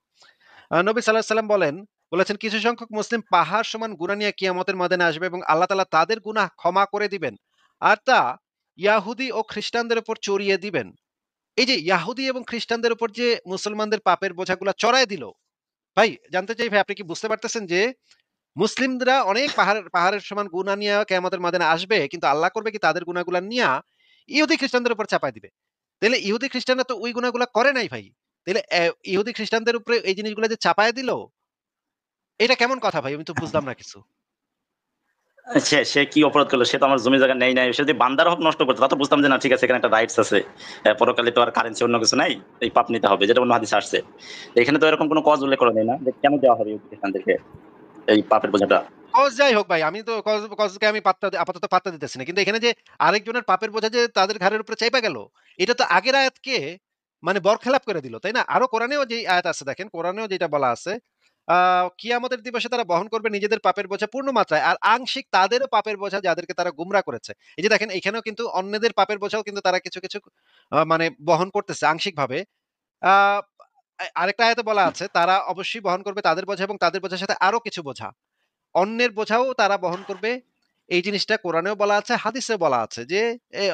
নবী সাল্লাল্লাহু আলাইহি সাল্লাম বলেছেন কিছু সংখ্যক মুসলিম পাহাড় সমান গুনাহ নিয়ে কিয়ামতের ময়দানে আসবে এবং আল্লাহ তাআলা তাদের গুনাহ ক্ষমা করে দিবেন। আর তা ইয়াহুদী ও খ্রিস্টানদের উপর চড়িয়ে দিবেন। এই যে ইয়াহুদী এবং খ্রিস্টানদের উপর যে মুসলমানদের পাপের বোঝাগুলা চড়ায় দিল, ভাই জানতে চাই ভাই আপনি কি বুঝতে পারতেছেন যে মুসলিমরা অনেক পাহাড়ের সমান গুনাহ নিয়ে কিয়ামতের ময়দানে আসবে, কিন্তু আল্লাহ করবে কি তাদের গুনাহগুলা নিয়া ইহুদি খ্রিস্টানদের উপর চাপায় দিবে। তাইলে ইহুদি খ্রিস্টানরা তো ওই গুনাহগুলা করে নাই ভাই। তাইলে ইহুদি খ্রিস্টানদের উপরে এই জিনিসগুলা যে চাপায় দিল, এটা কেমন কথা ভাই? আমি তো বুঝলাম না কিছু। সে সে কি অপরাধ করলো? সে তো আমার জমি জায়গা নেই নাই। সে যদি বান্দার হক নষ্ট করতো, তা তো বুঝতাম যে না ঠিক আছে এখানে একটা রাইটস আছে। পরকালে তো আর কারেন্সি অন্য কিছু নাই। এই পাপ নিতে হবে। যেটা অন্য হাদিসে আসছে। এখানে তো এরকম কোন কজ উল্লেখ করা নেই না? যে কেন দেওয়া হবে ইহুদি খ্রিস্টানদেরকে এই পাপের বোঝাটা? কজ যাই হোক ভাই, আমি তো কজকে আমি আপাতত পাত্তা দিতেছি না। কিন্তু এখানে যে আরেকজনের পাপের বোঝা যে তাদের ঘাড়ের উপরে চাইপা গেল, এটা তো আগের আয়াতকে মানে বরখেলাপ করে দিল, তাই না? আরো কোরআনেও যে আয়াত আছে দেখেন, কোরআনেও যেটা বলা আছে, কিয়ামতের দিবসে তারা বহন করবে নিজেদের পাপের বোঝা পূর্ণ মাত্রায় আর আংশিক তাদেরও পাপের বোঝা যাদেরকে তারা গুমরা করেছে। এই যে দেখেন এখানেও কিন্তু অন্যদের পাপের বোঝাও কিন্তু তারা কিছু, কিছু মানে বহন করতেছে আংশিকভাবে। আ আরেকটা আয়াতে বলা আছে তারা অবশ্যই বহন করবে তাদের বোঝা এবং তাদের বোঝার সাথে আরো কিছু বোঝা। অন্যের বোঝাও তারা বহন করবে। এই জিনিসটা কোরআনেও বলা আছে, হাদিসেও বলা আছে যে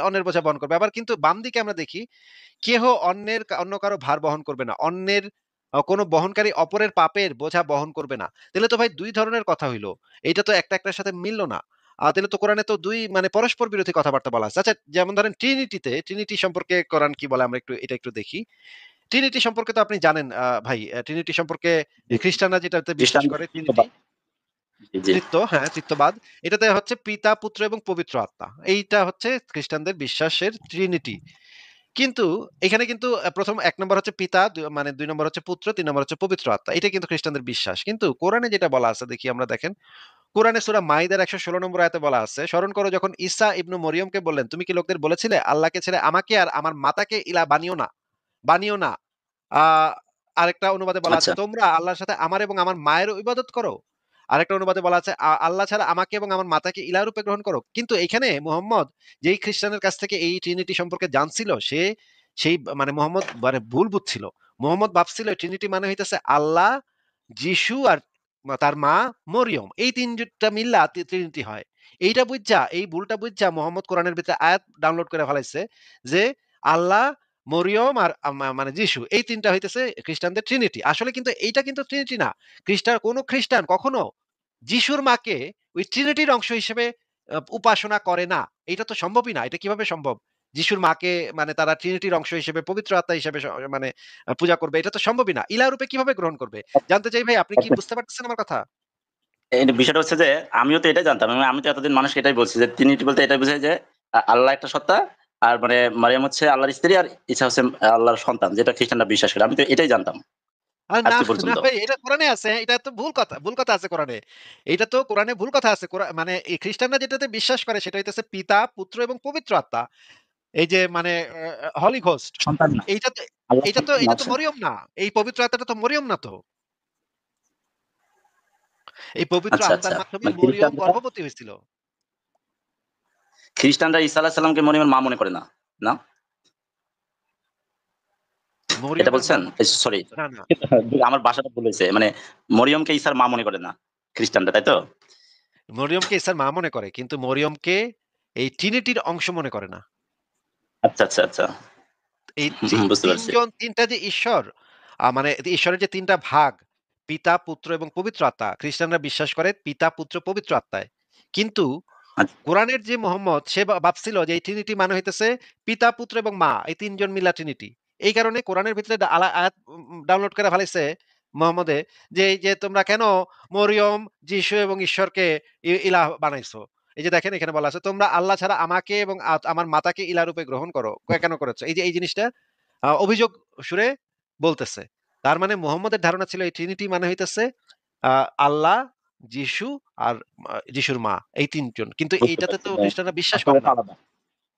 অন্যের বোঝা বহন করবে। আবার কিন্তু বাম দিকে আমরা দেখি কেহ অন্য কারো ভার বহন করবে না। অন্যের কোনো বহনকারী অপরের পাপের বোঝা বহন করবে না। তাহলে তো ভাই ২ ধরনের কথা হইল। এইটা তো একটার সাথে মিলল না। তাহলে তো কোরআনে তো ২ মানে পরস্পর বিরোধী কথাবার্তা বলা আছে। আচ্ছা যেমন ধরেন ট্রিনিটি সম্পর্কে কোরআন কি বলে আমরা একটু দেখি। ট্রিনিটি সম্পর্কে তো আপনি জানেন ভাই, ট্রিনিটি সম্পর্কে জি, খ্রিস্টানরা যেটাতে বিশ্বাস খ্রিস্টানদের করে ট্রিনিটি। তৃতীয়বাদ। জি, জি। হ্যাঁ, তৃত্ববাদ। এটাতে হচ্ছে পিতা, পুত্র এবং পবিত্র আত্মা। এইটা হচ্ছে খ্রিস্টানদের বিশ্বাসের ট্রিনিটি। কিন্তু এখানে কিন্তু ১ম ১ নম্বর হচ্ছে পিতা, মানে ২ নম্বর হচ্ছে পুত্র, ৩ নম্বর হচ্ছে পবিত্র আত্মা। এটা কিন্তু খ্রিস্টানদের বিশ্বাস। কিন্তু কোরআনে যেটা বলা আছে দেখি আমরা দেখেন। কোরআনে সূরা মাইদার ১১৬ নম্বর আয়াতে বলা আছে, স্মরণ করো যখন ঈসা ইবনু মরিয়মকে বললেন, "তুমি কি লোকদের বলেছিলে আল্লাহকে ছেড়ে আমাকে আর আমার মাতাকে ইলাহ বানিও না।" আ আরেকটা অনুবাদে বলা আছে, আচ্ছা, "তোমরা আল্লাহর সাথে আমার এবং আমার মায়েরও ইবাদত করো।" আরেকটা অনুবাদে বলা আছে, আল্লাহ ছাড়া আমাকে এবং আমার মাতাকে ইলাহ রূপে গ্রহণ করো।" কিন্তু এখানে মুহাম্মদ যেই খ্রিস্টানের কাছ থেকে এই ট্রিনিটি সম্পর্কে জানছিল, সেই মানে মুহাম্মদ মানে ভুল বুঝছিল। মুহাম্মদ ভাবছিল ট্রিনিটি মানে হইতেছে আল্লাহ, যিশু আর তার মা মরিয়ম। এই ৩ টা মিল্লা ট্রিনিটি হয়। এই ভুলটা বুইঝা মুহাম্মদ কোরআনের ভিতরে আয়াত ডাউনলোড করে ফেলাইছে যে আল্লাহ, মরিয়ম আর মানে যিশু এই ৩ টা হইতেছে খ্রিস্টানদের ট্রিনিটি। আসলে কিন্তু এইটা কিন্তু ট্রিনিটি না। কোন খ্রিস্টান কখনো যিশুর মাকে ওই ট্রিনিটির অংশ হিসেবে উপাসনা করে না। এটা তো সম্ভবই না। এটা কিভাবে সম্ভব? যিশুর মাকে মানে তারা ট্রিনিটির অংশ হিসেবে পবিত্র আত্মা হিসেবে মানে পূজা করবে। এটা তো সম্ভবই না। ইলাহ রূপে কিভাবে গ্রহণ করবে? জানতে চাই ভাই আপনি কি আচ্ছা। বুঝতে পারতেছেন আমার কথা? এই বিষয়টা হচ্ছে যে আমিও তো এটাই জানতাম এবং আমি তো এতদিন মানুষকে এটাই বলছি যে ট্রিনিটি বলতে এটাই বোঝায় যে আল্লাহ একটা সত্তা আর মানে মারিয়াম হচ্ছে আল্লাহর স্ত্রী আর ঈসা হচ্ছে আল্লাহর সন্তান, যেটা খ্রিস্টানরা বিশ্বাস করে। আমি তো এটাই জানতাম না, আজকে না পর্যন্ত। ভাই এটা কোরআনে আছে। এটা তো ভুল কথা। ভুল কথা আছে কোরআনে। এইটা তো কোরআনে ভুল কথা আছে। মানে এই খ্রিস্টানরা যেটাতে বিশ্বাস করে সেটা হইতেছে পিতা, পুত্র এবং পবিত্র আত্মা। এই যে মানে হলি ঘোস্ট। সন্তান না, এইটা তো আল্লাহর সন্তান না এটা তো হচ্ছে। মরিয়ম না। এই পবিত্র আত্মাটা তো মরিয়ম না তো। এই পবিত্র আচ্ছা, আত্মার আচ্ছা। মাধ্যমে মানে মরিয়ম গর্ভবতী হয়েছিল। খ্রিস্টানরা ঈসা আলাইহিস সালামকে মরিয়মের মা মনে করে না। না? এটা মরিয়মের মা বলছেন? সরি না, না। আমার ভাষাটা ভুল হইছে। মানে মরিয়মকে ঈসার মা মনে করে না খ্রিস্টানরা, তাই তো? মরিয়মকে ঈসার মা মনে করে। কিন্তু মরিয়মকে এই ট্রিনিটির অংশ মনে করে না। আচ্ছা, আচ্ছা, আচ্ছা। এই হুম, হুম, বুঝতে ৩ পারছি। জন ৩ টা যে ঈশ্বর, মানে ঈশ্বরের যে ৩ টা ভাগ, পিতা, পুত্র এবং পবিত্র আত্মা। খ্রিস্টানরা বিশ্বাস করে পিতা, পুত্র, পবিত্র আত্মায়। কিন্তু আচ্ছা, কোরআনের যে মোহাম্মদ সে ভাবছিল যে এই ট্রিনিটি মানে হইতেছে পিতা, পুত্র এবং মা, এই ৩ জন মিলা ট্রিনিটি। এই কারণে কোরআনের ভিতরে আয়াত ডাউনলোড করে ফেলাইছে মোহাম্মদে, যে এই যে তোমরা কেন মরিয়ম, যিশু এবং ঈশ্বরকে ইলাহ বানাইছো? এই যে দেখেন এখানে বলা আছে, তোমরা আল্লাহ ছাড়া আমাকে এবং আমার মাতাকে ইলাহ রূপে গ্রহণ করো। কেন করেছো? এই যে এই জিনিসটা অভিযোগ সুরে বলতেছে। তার মানে মুহাম্মদের ধারণা ছিল এই ট্রিনিটি মানে হইতেছে আল্লাহ, যিশু আর যিশুর মা, এই ৩ জন। কিন্তু বুঝতে এইটাতে পারছি। তো হ্যাঁ, খ্রিস্টানরা বিশ্বাস করে বাস্তবতা না। আলাদা।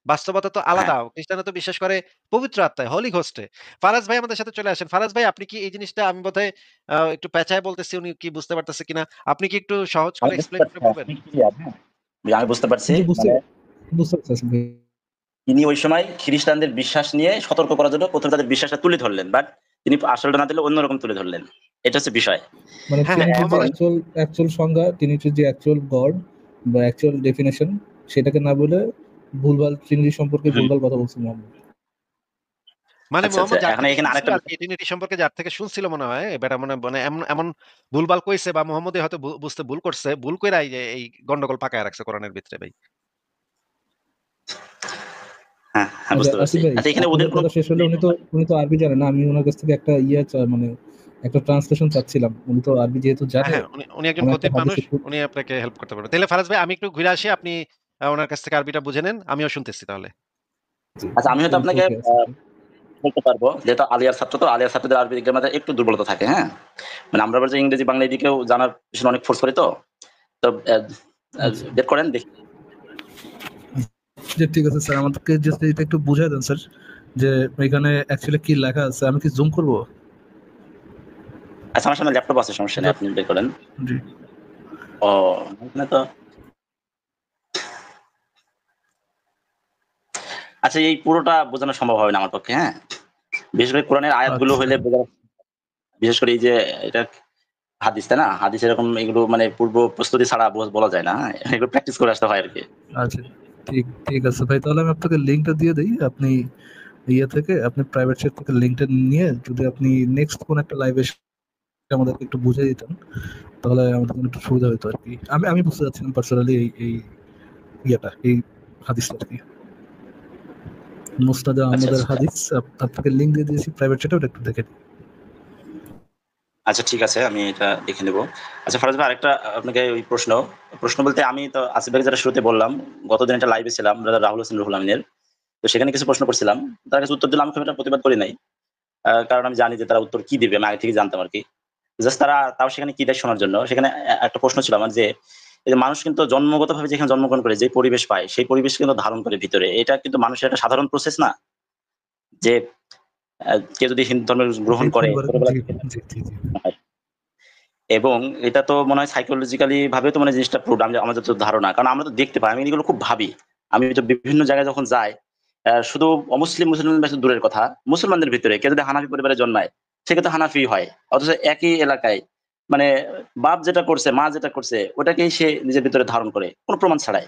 বাস্তবতা তো হ্যাঁ। আলাদা। খ্রিস্টানরা তো বিশ্বাস করে পবিত্র আত্মায়, হোলি ঘোস্টে। ফারাজ ভাই আমাদের সাথে চলে আসেন। ফারাজ ভাই, আপনি কি এই জিনিসটা, আমি বোধহয় একটু পেঁচায় বলতেছি, উনি কি বুঝতে পারতেছে কিনা? আপনি কি একটু সহজ আমি করে বুঝতে এক্সপ্লেইন পারছি, করে হ্যাঁ, বলবেন? আমি ক্লিয়ার, হ্যাঁ। আমি বুঝতে পারছি। জি, বুঝতে মানে বুঝতে পারছি আসিফ ভাই। তিনি ওই সময় খ্রিস্টানদের বিশ্বাস নিয়ে সতর্ক করার জন্য ১ম তাদের বিশ্বাসটা তুলে ধরলেন। বাট তিনি আসলটা না দিলে অন্যরকম তুলে ধরলেন। এটা হচ্ছে বিষয়। মানে হ্যাঁ, হ্যাঁ, ট্রিনিটির যে মুহাম্মদের অ্যাকচুয়াল সংজ্ঞা, ট্রিনিটির যে অ্যাকচুয়াল গড বা অ্যাকচুয়াল ডেফিনিশন, সেটাকে না বলে ভুলভাল ট্রিনিটি সম্পর্কে হুম। ভুলভাল কথা বলছে মোহাম্মদ। মানে আচ্ছা, আচ্ছা। মুহাম্মদ যার এখন থেকে এখানে শুনছিল আরেকটা আরকি, ট্রিনিটি সম্পর্কে যার থেকে শুনছিল মনে হয়, এই বেটা মনে মানে এমন এমন ভুলভাল কইছে, বা মুহাম্মদই হয়তো বুঝতে ভুল করছে। ভুল কইরা এই যে এই গন্ডগোল পাকায় রাখছে কোরআনের ভিতরে ভাই। হ্যাঁ, হ্যাঁ, আচ্ছা বুঝতে পারছি। আসিফ ভাই, আচ্ছা, এখানে ওদের আপনাদের কোনো কথা শেষ হলে, উনি তো আরবি জানে না। আমি ওনার কাছ থেকে একটা মানে একটা ট্রান্সলেশন চাচ্ছিলাম। উনি তো আরবি যেহেতু হ্যাঁ, জানে, হ্যাঁ, উনি একজন আমি একটা খতিব মানুষ। হাদিসে উনি আপনাকে হেল্প করতে পারবেন। তাইলে ফারাজ ভাই, আমি একটু ঘুরে আসি। আপনি উনার কাছ থেকে আরবিটা বুঝে নেন। আমিও শুনতেছি তাহলে। আচ্ছা, আমি হয়তো আপনাকে ওকে আসিফ ভাই। বলতে পারবো, যেহেতু আলিয়ার ছাত্র, তো আলিয়ার ছাত্রদের আরবি গ্রামারে একটু দুর্বলতা থাকে, হ্যাঁ? মানে আমরা আবার যে ইংরেজি, বাংলা এদিকেও জানার পিছনে অনেক ফোর্স করি তো। তো আচ্ছা, বের করেন দেখি। যে ঠিক আছে স্যার, আমাদেরকে জাস্ট এটা একটু বুঝাই দেন স্যার, যে এখানে অ্যাকচুয়ালি কি লেখা আছে। আমি কি জুম করব? আচ্ছা, আমার সামনে ল্যাপটপ আছে, সমস্যা নেই, আপনি বের করেন। জি। ও, এখানে তো আচ্ছা, এই পুরোটা বোঝানো সম্ভব হবে না আমার পক্ষে, হ্যাঁ? বিশেষ করে কোরআনের আয়াতগুলো আচ্ছা, হইলে বোঝা, বিশেষ করে এই যে এটা হাদিস, তাই না? হাদিস এরকম এগুলো মানে পূর্ব প্রস্তুতি ছাড়া বলা যায় না, হ্যাঁ? এগুলো প্র্যাকটিস করে আসতে হয় আরকি। আচ্ছা, ঠিক ঠিক আছে ভাই, তাহলে আমি আপনাকে লিঙ্কটা দিয়ে দেই। আপনি থেকে, আপনি প্রাইভেট চ্যাট থেকে লিঙ্কটা নিয়ে, যদি আপনি নেক্সট কোন একটা লাইভে আমাদেরকে একটু বুঝিয়ে দিতেন, তাহলে আমাদের জন্য একটু সুবিধা হতো আর কি। আমি বুঝতে চাচ্ছিলাম পার্সোনালি এই এই হাদিসটা আর কি। মুসনাদে আচ্ছা, আহমদের আচ্ছা। হাদিস, আপনাকে লিঙ্ক দিয়ে দিয়েছি প্রাইভেট চ্যাটে, ওটা একটু দেখে নিন। আচ্ছা, ঠিক আছে, আমি এটা দেখে নেব। আচ্ছা ফারাজ ভাই, আরেকটা আপনাকে ওই প্রশ্ন বলতে, আমি তো আসিফ ভাইকে যেটা শুরুতে বললাম, গতদিন একটা লাইভে ছিলাম ব্রাদার রাহুল হোসেন রুহুল আমিনের। তো সেখানে কিছু প্রশ্ন করছিলাম। তার কাছে উত্তর দিলাম, আমি খুব একটা প্রতিবাদ করি নাই। কারণ আমি জানি যে তারা উত্তর কি দিবে, আমি আগে থেকে জানতাম আরকি। জাস্ট তারা তাও সেখানে কি দেয় শোনার জন্য। সেখানে একটা প্রশ্ন ছিল আমার, যে এই যে মানুষ কিন্তু জন্মগতভাবে যেখানে জন্মগ্রহণ করে, যে পরিবেশ পায়, সেই পরিবেশ কিন্তু ধারণ করে ভিতরে। এটা কিন্তু মানুষের একটা সাধারণ প্রসেস না? যে কেউ যদি হিন্দু ধর্ম জি, গ্রহণ করে পরিবারে, ছোটবেলা জি থেকে, জি জি জি। এবং এটা তো মনে হয় সাইকোলজিক্যালি ভাবে তো মানে জিনিসটা প্রুভড, আমার যত ধারণা। কারণ আমরা তো দেখতে পাই, আমি এগুলো খুব ভাবি। আমি তো বিভিন্ন জায়গায় যখন যাই, শুধু মুসলমান বেশ দূরের কথা, মুসলমানদের ভিতরে কেউ যদি হানাফি পরিবারে জন্মায়, সে কিন্তু হানাফি হয়। অথচ একই এলাকায় মানে বাপ যেটা করছে, মা যেটা করছে, ওটাকেই সে নিজের ভিতরে ধারণ করে, কোনো প্রমাণ ছাড়াই।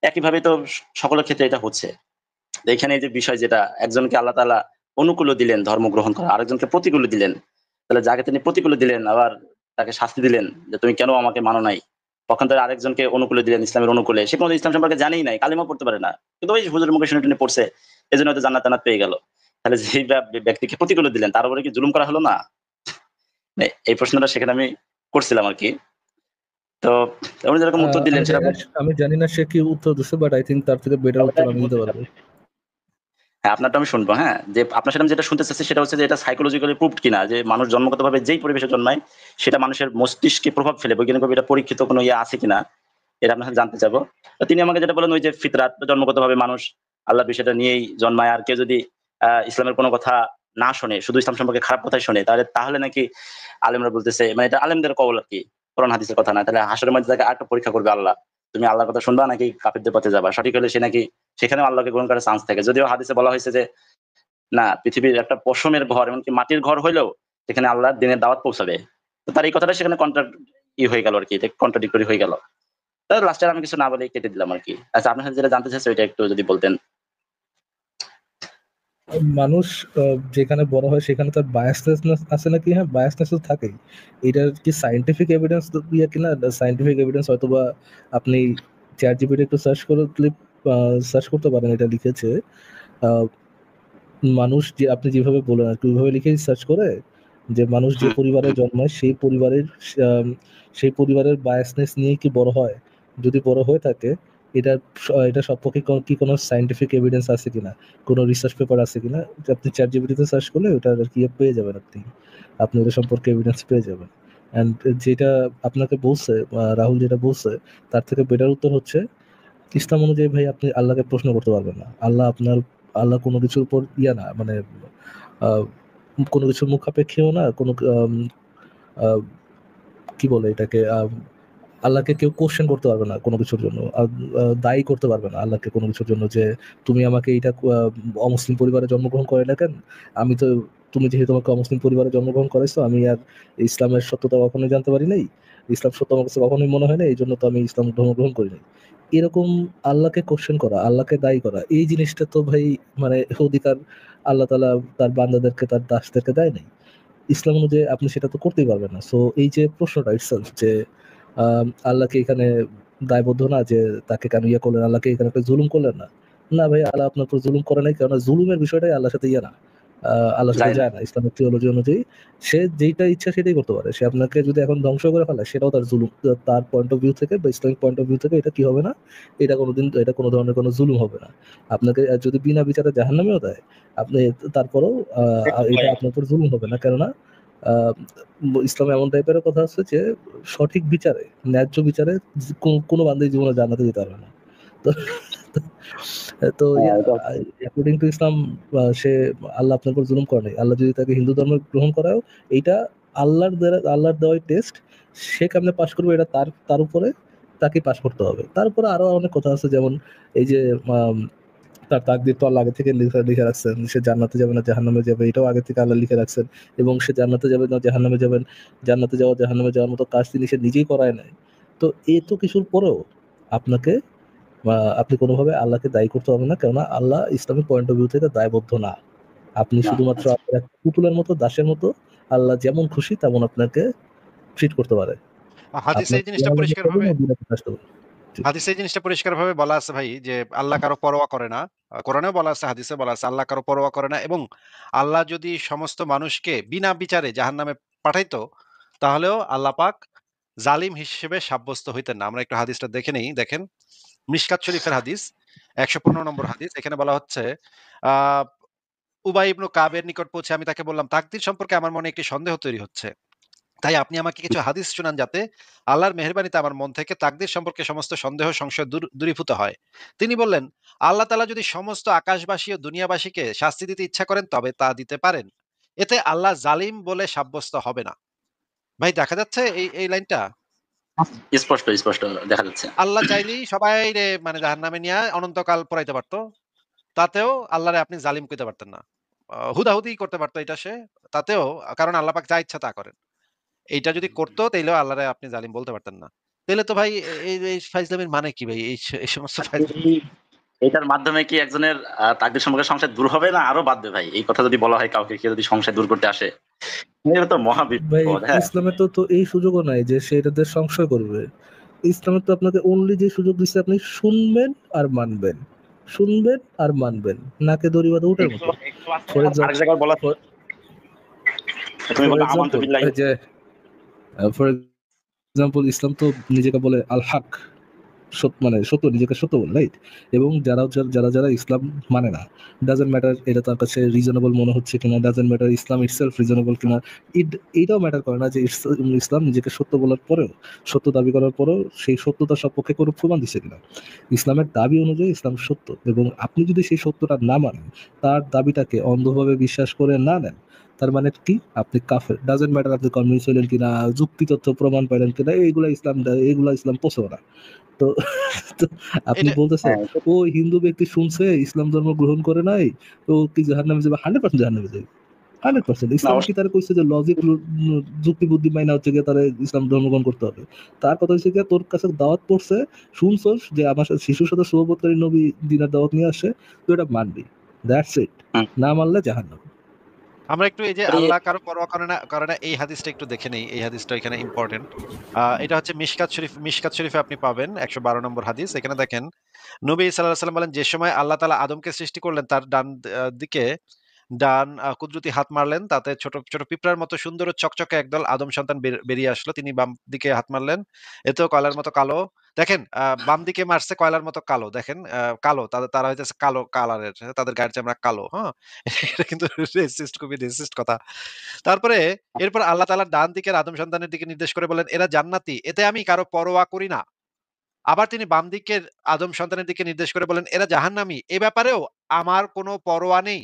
একইভাবে তো সকলের ক্ষেত্রে এটা হচ্ছে। তো এখানে এই যে বিষয়, যেটা একজনকে আল্লাহ তাআলা অনুকূলও দিলেন ধর্ম গ্রহণ করা, আরেকজনকে প্রতিকূলও দিলেন। তাহলে যাকে তিনি প্রতিকূলে দিলেন, আবার তাকে শাস্তি দিলেন যে তুমি কেন আমাকে মানো নাই। পক্ষান্তরে আরেকজনকে অনুকূলে দিলেন, ইসলামের অনুকূলে। সে কোনোদিন ইসলাম সম্পর্কে জানেই নাই, কালিমাও পড়তে পারে না। কিন্তু ওই হুজুরের মুখে শুনে টুনে পড়ছে। এজন্য হয়তো জান্নাত পেয়ে গেল। তাহলে যেই ব্যক্তিকে প্রতিকূলে দিলেন, তার উপরে কি জুলুম করা হলো না? মানে এই প্রশ্নটা সেখানে আমি করছিলাম আরকি। তো উনি যেরকম উত্তর দিলেন সেটা আমি জানি না সে কি উত্তর দিচ্ছে, বাট আই থিংক তার থেকে বেটার উত্তর আমি আমি দিতে বলতে পারবো। চাচ্ছি। হ্যাঁ, আপনারটা আমি শুনবো, হ্যাঁ? যে আপনার সাথে আমি যেটা শুনতে চাচ্ছি সেটা হচ্ছে যে এটা সাইকোলজিক্যালি প্রুভড কিনা, যে মানুষ জন্মগতভাবে যেই পরিবেশে জন্মায়, সেটা মানুষের মস্তিষ্কে প্রভাব ফেলে। বৈজ্ঞানিকভাবে এটা পরীক্ষিত কোনো ইয়ে আছে কিনা, এটা আপনার সাথে জানতে চাবো। তো তিনি আমাকে যেটা বললেন, ওই যে ফিতরাত, জন্মগতভাবে মানুষ আল্লাহর বিষয়টা নিয়েই জন্মায়। আর কেউ যদি ইসলামের কোনো কথা না শোনে, শুধু ইসলাম সম্পর্কে খারাপ কথাই শোনে, তাহলে নাকি আলেমরা বলতেছে, মানে এটা আলেমদের কওল আরকি, কোরআন হাদিসের কথা না। তাহলে হাসরের মধ্যে তাকে আরেকটা পরীক্ষা করবে আল্লাহ। তুমি আল্লাহর কথা শুনবা নাকি কাফিরদের পথে যাবা? সঠিক হলে সে নাকি সেখানেও আল্লাহকে গ্রহণ করার চান্স থাকে। যদিও হাদিসে বলা হয়েছে যে না পৃথিবীর একটা পশমের ঘর এমনকি মাটির ঘর হইলেও সেখানে আল্লাহ দিনের দাওয়াত পৌঁছাবে। তো তার এই কথাটা সেখানে হয়ে গেল আর কি, কন্ট্রাডিক্টরি হয়ে গেল। লাস্টে আমি কিছু না বলে কেটে দিলাম আর কি। আচ্ছা, আপনার সাথে যেটা জানতে চাচ্ছি ওইটা একটু যদি বলতেন। মানুষ যেখানে বড় হয় সেখানে তার বায়াসনেস আছে নাকি? হ্যাঁ, বায়াসনেস তো থাকেই। এটার কি সায়েন্টিফিক এভিডেন্স দিয়ে কিনা? সায়েন্টিফিক এভিডেন্স হয়তো বা আপনি চ্যাট জিপিটি একটু সার্চ করতে পারেন। এটা লিখেছে মানুষ, যে আপনি যেভাবে বলেন আর কি ওইভাবে লিখে সার্চ করে যে মানুষ যে পরিবারে জন্মায় সেই পরিবারের বায়াসনেস নিয়ে কি বড় হয়। যদি বড় হয়ে থাকে, এটা সবপক্ষে কি কোনো সায়েন্টিফিক এভিডেন্স আছে কিনা, কোনো রিসার্চ পেপার আছে কিনা, আপনি চ্যাট জিপিটিতে সার্চ করলে ওটা আর কি পেয়ে যাবেন। আপনি ওটা সম্পর্কে এভিডেন্স পেয়ে যাবেন। অ্যান্ড যেটা আপনাকে বলছে রাহুল যেটা বলছে, তার থেকে বেটার উত্তর হচ্ছে ইসলাম অনুযায়ী ভাই আপনি আল্লাহকে প্রশ্ন করতে পারবেন না। আল্লাহ কোনো কিছুর উপর না, মানে কোনো কিছুর মুখাপেক্ষীও না, কোনো কি বলে এটাকে, আল্লাহকে কেউ কোশ্চেন করতে পারবে না কোনো কিছুর জন্য, দায়ী করতে পারবে না আল্লাহকে কোনো কিছুর জন্য যে তুমি আমাকে এইটা অমুসলিম পরিবারে জন্মগ্রহণ করে না কেন, আমি তো তুমি যেহেতু আমাকে অমুসলিম পরিবারে জন্মগ্রহণ করেছো, আমি আর ইসলামের সত্যতা কখনোই জানতে পারি নাই, ইসলাম সত্য আমার কাছে কখনোই মনে হয় না, এই জন্য তো আমি ইসলাম গ্রহণ করি নাই। এরকম আল্লাহকে কোশ্চেন করা, আল্লাহকে দায়ী করা, এই জিনিসটা তো ভাই মানে অধিকার আল্লাহ তাআলা তার বান্দাদেরকে, তার দাসদেরকে দেয় নাই। ইসলাম অনুযায়ী আপনি সেটা তো করতেই পারবেন না। সো এই যে প্রশ্নটা ইটসেলফ যে আল্লাহকে এখানে দায়বদ্ধ না যে তাকে কেন করলেন, আল্লাহকে এখানে একটা জুলুম করলেন না। না ভাই, আল্লাহ আপনার উপর জুলুম করে নাই, কারণ জুলুমের বিষয়টাই আল্লাহর সাথে না, আল্লাহর সাথে যায় না। ইসলামের থিওলজি অনুযায়ী সে যেইটা ইচ্ছা সেটাই করতে পারে। সে আপনাকে যদি এখন ধ্বংস করে ফেলে সেটাও তার জুলুম, তার পয়েন্ট অফ ভিউ থেকে বা ইসলামিক পয়েন্ট অফ ভিউ থেকে এটা কি হবে না, এটা কোনো ধরনের কোনো জুলুম হবে না। আপনাকে যদি বিনা বিচারে জাহান্নামেও দেয়, আপনি তারপরেও এটা আপনার উপর জুলুম হবে না, কেননা ইসলামে এমন টাইপের কথা আছে যে সঠিক বিচারে, ন্যায্য বিচারে কোনো বান্দাই জীবনে জান্নাতে যেতে পারবে না। তো তো অ্যাকর্ডিং টু ইসলাম সে আল্লাহ আপনার উপর জুলুম করে নাই। আল্লাহ যদি তাকে হিন্দু ধর্ম গ্রহণ করাও, এইটা আল্লাহর দেওয়াই টেস্ট। সে কেমনে পাশ করবে এটা তার উপরে, তাকে পাশ করতে হবে। তারপরে আরো অনেক কথা আছে, যেমন এই যে তার তাকদীর তো আল্লাহ আগে থেকে লিখে রাখছেন, সে জান্নাতে যাবে না জাহান্নামে যাবে, এটাও আগে থেকে আল্লাহ লিখে রাখছেন। এবং সে জান্নাতে যাবে না জাহান্নামে যাবেন, জান্নাতে যাওয়া জাহান্নামে যাওয়ার মতো কাজ তিনি সে নিজেই করায় নাই। তো এত কিছুর পরেও আপনাকে আপনি কোনোভাবে আল্লাহকে দায়ী করতে পারবেন না, কেননা আল্লাহ ইসলামিক পয়েন্ট অফ ভিউ থেকে দায়বদ্ধ না। আপনি শুধুমাত্র আপনার এক পুতুলের মতো, দাসের মতো, আল্লাহ যেমন খুশি তেমন আপনাকে ট্রিট করতে পারে। হাদিসে আপনার এই জিনিসটা পরিষ্কারভাবে জি। হাদিসে এই জিনিসটা পরিষ্কারভাবে বলা আছে ভাই যে আল্লাহ কারো পরোয়া করে না। কোরআনেও বলা আছে, হাদিসে বলা আছে আল্লাহ কারো পরোয়া করে না, এবং আল্লাহ যদি সমস্ত মানুষকে বিনা বিচারে জাহান্নামে পাঠাইতো তাহলেও আল্লাহ পাক জালিম হিসেবে সাব্যস্ত হইতেন না। আমরা একটু হাদিসটা দেখে নেই। দেখেন, মিশকাত শরীফের হাদিস ১১৫ নম্বর হাদিস। এখানে বলা হচ্ছে আহ উবাই ইবনু কাবের নিকট পৌঁছে আমি তাকে বললাম, তাকদীর সম্পর্কে আমার মনে একটি সন্দেহ তৈরি হচ্ছে। তাই আপনি আমাকে কিছু হাদিস শোনান যাতে আল্লাহর মেহেরবানিতে আমার মন থেকে তাকদীর সম্পর্কে সমস্ত সন্দেহ সংশয় দূরীভূত হয়। তিনি বললেন, আল্লাহ তাআলা যদি সমস্ত আকাশবাসী ও দুনিয়াবাসীকে শাস্তি দিতে ইচ্ছা করেন তবে তা দিতে পারেন। এতে আল্লাহ জালিম বলে সাব্যস্ত হবে না। ভাই দেখা যাচ্ছে এই লাইনটা? স্পষ্ট স্পষ্ট দেখা যাচ্ছে। আল্লাহ চাইলেই সবাইরে মানে জাহান্নামে নিয়া অনন্তকাল পোড়াইতে পারত। তাতেও আল্লাহরে আপনি জালিম কইতে পারতেন না। হুদাহুদি করতে পারত এটা সে। তাতেও, কারণ আল্লাহ পাক যা ইচ্ছা তা করেন। এইটা যদি করতো তাইলেও আল্লাহরে আপনি জালিম বলতে পারতেন না। তাইলে তো ভাই এই ফাইজলামির মানে কি ভাই? এই সমস্ত ফাইজলামি। এটার মাধ্যমে কি একজনের তাকদীর সম্পর্কে সংশয় দূর হবে না আরো বাড়বে ভাই? এই কথা যদি বলা হয় কাউকে, কেউ যদি সংশয় দূর করতে আসে, এটা তো মহা ভাই বিপদ। হ্যাঁ, ইসলামে তো এই সুযোগও নাই যে সে এটাতে সংশয় করবে। ইসলামে তো আপনাকে অনলি যে সুযোগ দিচ্ছে, আপনি শুনবেন আর মানবেন, শুনবেন আর মানবেন, নাকে দড়ি বাঁধা উটের মতো। ফর আরেক জায়গায় বলা তুমি বললে আমানতু এক্সাম্পল বিল্লাহি। যে ফর এক্সাম্পল ইসলাম তো নিজেকে বলে আল হক, মানে সত্য, নিজেকে সত্য বলে, রাইট? এবং যারা ইসলাম মানে না, ডাজেন্ট ম্যাটার এটা তার কাছে রিজনেবল মনে হচ্ছে কিনা, doesn't matter Islam itself reasonable কিনা, এইটাও ম্যাটার করে না যে ইসলাম নিজেকে সত্য বলার পরেও, সত্য দাবি করার পরেও সেই সত্যতার সপক্ষে কোনো প্রমাণ দিচ্ছে কিনা। ইসলামের দাবি অনুযায়ী ইসলাম সত্য, এবং আপনি যদি সেই সত্যটা না মানেন, তার দাবিটাকে অন্ধভাবে বিশ্বাস করে না নেন, তার মানে কি আপনি কাফের, ডাজন্ট ম্যাটার আপনি কনভিন্স হলেন কিনা, যুক্তি তথ্য প্রমাণ পাইলেন কিনা, এইগুলা ইসলাম পোষেও না। তো তো আপনি এটা বলতেছেন হ্যাঁ, ও হিন্দু ব্যক্তি শুনছে ইসলাম ধর্ম গ্রহণ করে নাই, তো ও কি জাহান্নামে যাবে? 100% জাহান্নামে যাবে, 100%। না ইসলাম কি তারা কইছে যে লজিক যুক্তি বুদ্ধি মাইনা হচ্ছে গিয়ে তারা ইসলাম ধর্ম গ্রহণ করতে হবে? তার কথা হচ্ছে গিয়ে তোর কাছে দাওয়াত পড়ছে, শুনছস যে আমার সাথে শিশুর সাথে সোহবতকারী নবী দিনের দাওয়াত নিয়ে আসে, তো এটা মানবি, দ্যাটস ইট। হুম। না মানলে জাহান্নাম। আমরা একটু এই যে আরে, আল্লাহ কারো পরোয়া করে না এই হাদিসটা একটু দেখে নেই। এই হাদিসটা এখানে ইম্পর্টেন্ট। এটা হচ্ছে মিশকাত শরীফে আপনি পাবেন 112 নম্বর হাদিস। এখানে দেখেন নবী সাল্লাল্লাহু আলাইহি ওয়াসাল্লাম বলেন, যে সময় আল্লাহ তাআলা আদমকে সৃষ্টি করলেন তার দিকে কুদরতি হাত মারলেন, তাতে ছোট ছোট পিঁপড়ার মতো সুন্দর ও চকচকে একদল আদম সন্তান বেরিয়ে আসলো। তিনি বাম দিকে হাত মারলেন, এতেও কয়লার মতো কালো। দেখেন বাম দিকে মারছে কয়লার মতো কালো, দেখেন কালো, তারা হইতেছে কালো কালারের, তাদের গায়ের চামড়া কালো। হ্যাঁ, এটা কিন্তু রেসিস্ট, খুবই রেসিস্ট কথা। তারপরে এরপর আল্লাহ তাআলা ডান দিকের আদম সন্তানের দিকে নির্দেশ করে বলেন, এরা জান্নাতি, এতে আমি কারো পরোয়া করি না। আবার তিনি বাম দিকের আদম সন্তানের দিকে নির্দেশ করে বলেন, এরা জাহান্নামী, এ ব্যাপারেও আমার কোনো পরোয়া নেই।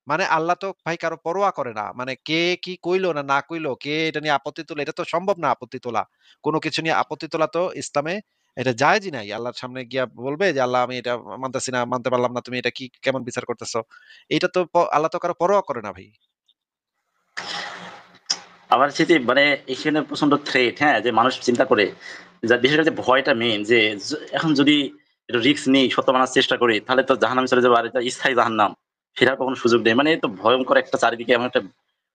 মানে আল্লাহ তো ভাই কারো পরোয়া করে না। মানে কে কি কইলো না না কইলো, কে এটা নিয়ে আপত্তি তোলে, এটা তো সম্ভব না আপত্তি তোলা। কোনো কিছু নিয়ে আপত্তি তোলা তো ইসলামে এটা জায়েজই নাই। আল্লাহর সামনে গিয়া বলবে যে আল্লাহ আমি এটা মানতেছি না, মানতে পারলাম না, তুমি এটা কি কেমন বিচার করতেছো? এটা তো আল্লাহ তো কারো পরোয়া করে না ভাই। আবার সেটি মানে এখানে প্রচন্ড থ্রেট, হ্যাঁ, যে মানুষ চিন্তা করে বিশেষ করে যে ভয়টা মেইন, যে এখন যদি একটু রিস্ক নিই, সত্য মানার চেষ্টা করি, তাহলে তো জাহান্নামে চলে যাবো, আর এটা স্থায়ী জাহান্নাম, ফেরার কখনো সুযোগ নেই। মানে এ তো ভয়ঙ্কর একটা চারিদিকে এমন একটা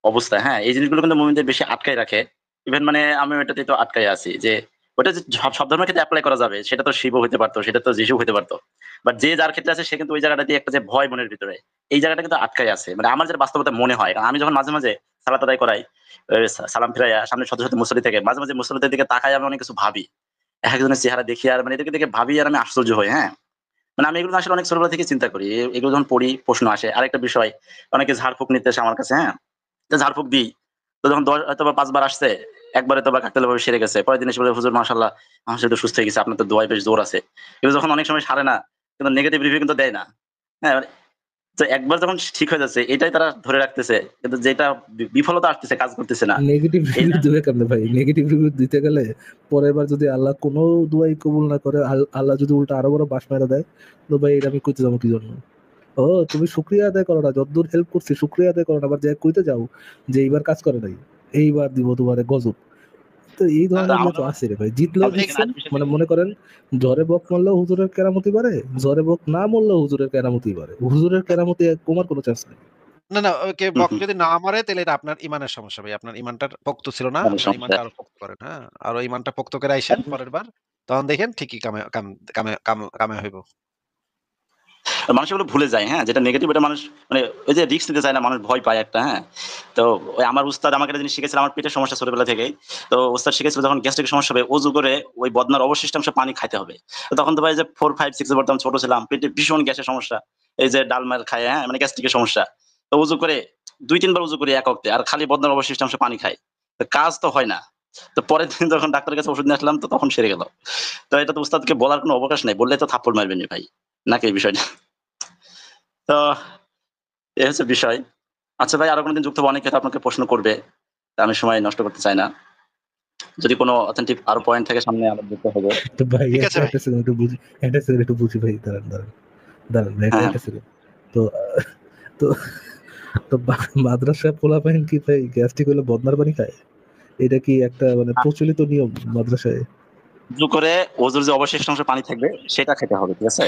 অবস্থা। হ্যাঁ, এই জিনিসগুলো কিন্তু মুমিনদের বেশি আটকায় রাখে। ইভেন মানে আমি ওইটাতে তো আটকায় আছি যে ওটা যে সব ধর্মের ক্ষেত্রে অ্যাপ্লাই করা যাবে, সেটা তো শিবও হতে পারতো, সেটা তো যিশু হতে পারতো। বাট যে যার ক্ষেত্রে আছে সে কিন্তু ওই জায়গাটা দিয়ে একটা যে ভয় মনের ভিতরে, এই জায়গাটা কিন্তু আটকায় আছে। মানে আমার যেটা বাস্তবতা মনে হয়, কারণ আমি যখন মাঝে মাঝে সালাত আদায় করাই, সালাম ফিরাইয়া সামনে শত শত মুসল্লি থেকে মাঝে মাঝে মুসল্লিদের দিকে তাকাই, আমি অনেক কিছু ভাবি, এক একজনের চেহারা দেখি, আর মানে এদেরকে দেখে ভাবি, আর আমি আশ্চর্য হই। হ্যাঁ, মানে আমি এগুলো আসলে অনেক ছোটবেলা থেকে চিন্তা করি, এগুলো যখন পড়ি প্রশ্ন আসে। আরেকটা বিষয়, অনেকে ঝাড়ফুঁক নিতে আসে আমার কাছে, হ্যাঁ, তো ঝাড়ফুঁক দিই, তো যখন ১০ হয়তো বা ৫ বার আসছে, একবার হয়তো বা কাকতালীয় ভাবে সেরে গেছে, পরের দিন এসে বলে, হুজুর মাশাআল্লাহ আমার শরীর তো সুস্থ হয়ে গেছে, আপনার তো দোয়ায় বেশ জোর আছে। কিন্তু যখন অনেক সময় সারে না, কিন্তু নেগেটিভ রিভিউ কিন্তু দেয় না। হ্যাঁ, মানে তো একবার যখন ঠিক হয়ে যাচ্ছে এটাই তারা ধরে রাখতেছে, কিন্তু যেটা বিফলতা আসতেছে, কাজ করতেছে না। নেগেটিভ রিভিউ এটা দেবে কেমনে ভাই? নেগেটিভ রিভিউ দিতে গেলে পরের বার যদি আল্লাহ কোনো দুয়াই কবুল না করে, আল্লাহ যদি উল্টা আরো বড় বাস মেরে দেয়, তো ভাই এটা আমি কইতে যাবো কি জন্য? ও, তুমি শুকরিয়া আদায় করো না, যতদূর হেল্প করছি শুকরিয়া আদায় করো না, আবার যে কইতে যাও যে এইবার কাজ করে নাই, এইবার দিব তোমারে গজব। তো এই ধরনের গুলো আমার তো আছে রে ভাই, জিতলেও এখানে জিতছেন, আরেকটা বিষয় মানে মনে করেন ঝড়ে বক মারলেও হুজুরের কেরামতি বাড়ে, ঝড়ে বক না মারলেও হুজুরের কেরামতি বাড়ে, হুজুরের কেরামতি কমার কোনো চান্স নেই। না, না, ওকে হুম, বক হুম, যদি না মারে তাহলে এটা আপনার ঈমানের সমস্যা ভাই। আপনার ঈমানটা পোক্ত ছিল না। মানে আপনার সমস্যা। ঈমানটা আরো পোক্ত করেন, হ্যাঁ? আরো ঈমানটা পোক্ত করে আইসেন পরের বার। তখন দেখেন ঠিকই কামে হইব। মানুষ এগুলো ভুলে যায়, হ্যাঁ, যেটা নেগেটিভ এটা মানুষ মানে ওই যে রিস্ক নিতে চায় না, মানুষ ভয় পায় একটা, হ্যাঁ। তো ওই আমার উস্তাদ আমাকে একটা জিনিস শিখেছিল, আমার পেটের সমস্যা ছোটবেলা থেকেই। তো উস্তাদ শিখেছিল যখন গ্যাস্ট্রিক সমস্যা হবে, অজু করে ওই বদনার অবশিষ্টাংশ পানি খাইতে হবে। তো তখন তো ভাই যে 4, 5, 6 এ পড়তাম, ছোট ছিলাম, পেটে ভীষণ গ্যাসের সমস্যা, এই যে ডাল মাল খায়, হ্যাঁ, মানে গ্যাস্ট্রিকের সমস্যা। তো উজু করে ২-৩ বার উজু করি এক ওয়াক্তে, আর খালি বদনার অবশিষ্টাংশ পানি খাই। তো কাজ তো হয় না। তো পরের দিন যখন ডাক্তারের কাছে ওষুধ নিয়ে আসলাম, তো তখন সেরে গেল। তো এটা তো উস্তাদকে বলার কোনো অবকাশ নাই, বললে তো থাপ্পড় মারবেনই ভাই, নাকি এই বিষয়টা? তো এই হচ্ছে বিষয়। আচ্ছা ভাই, আরো কোনদিন যুক্ত হবো, অনেকে তো আপনাকে প্রশ্ন করবে। তা আমি সময় নষ্ট করতে চাই না। যদি কোনো অথেন্টিক আরো পয়েন্ট থাকে সামনে আবার যুক্ত হবো। তো ভাই ঠিক আছে একটা ভাই। একটা সেকেন্ড একটু বুঝি, একটা সেকেন্ড একটু বুঝি ভাই, দাঁড়ান দাঁড়ান দাঁড়ান ভাই, একটা হ্যাঁ, একটা সেকেন্ড। তো তো তো মাদ্রাসা পোলাপাইন কি ভাই গ্যাস্ট্রিক হলে বদনার পানি খায়? এটা কি একটা মানে হ্যাঁ, প্রচলিত নিয়ম মাদ্রাসায়? উজু করে ওজুর যে অবশিষ্ট অংশ পানি থাকবে সেটা খেতে হবে, ঠিক আছে?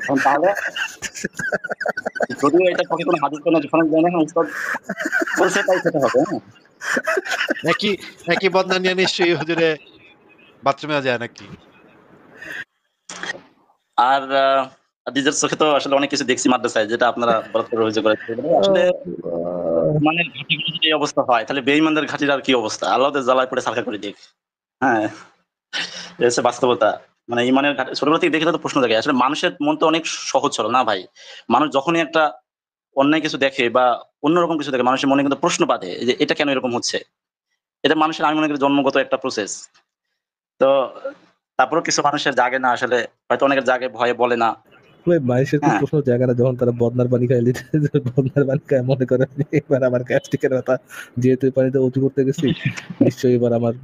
এখন তাহলে যদিও এটা পক্ষে কোনো হাদিস কোনো রেফারেন্স দেয় না, হ্যাঁ, উস্তাদ বলছে তাই খেতে হবে, হ্যাঁ। একই একই বদনা নিয়ে নিশ্চয়ই হুজুরে বাথরুমেও যায় নাকি? আর নিজের চোখে তো আসলে অনেক কিছু দেখছি মাদ্রাসায়, যেটা আপনারা বরাত করে অভিযোগ করেছেন। আসলে মানে ঘাটিগুলো যদি এই অবস্থা হয়, তাহলে বেঈমানদের ঘাটির আর কি অবস্থা? আল্লাহ ওদের জ্বালায় পড়ে ছারখার করে দিক। হ্যাঁ, এটা হচ্ছে বাস্তবতা। মানে ইমানের ঘাটে ছোটবেলা থেকে দেখে তো প্রশ্ন জাগে। আসলে মানুষের মন তো অনেক সহজ সরল না ভাই? মানুষ যখনই একটা অন্যায় কিছু দেখে বা অন্যরকম কিছু দেখে, মানুষের মনে কিন্তু প্রশ্ন বাধে যে এটা কেন এরকম হচ্ছে? এটা মানুষের, আমি মনে করি, জন্মগত একটা প্রসেস। তো তারপরেও কিছু মানুষের জাগে না আসলে, হয়তো অনেকের জাগে, ভয়ে বলে না। ভাই মানুষের কি হ্যাঁ প্রশ্ন জায়গা না যখন তারা বদনার পানি খাই লিতে বদনার পানি খায় মনে করে যে এবার আমার গ্যাস্ট্রিকের ব্যথা যেহেতু এই পানিতে উঁচু করতে গেছি নিশ্চয়ই এবার আমার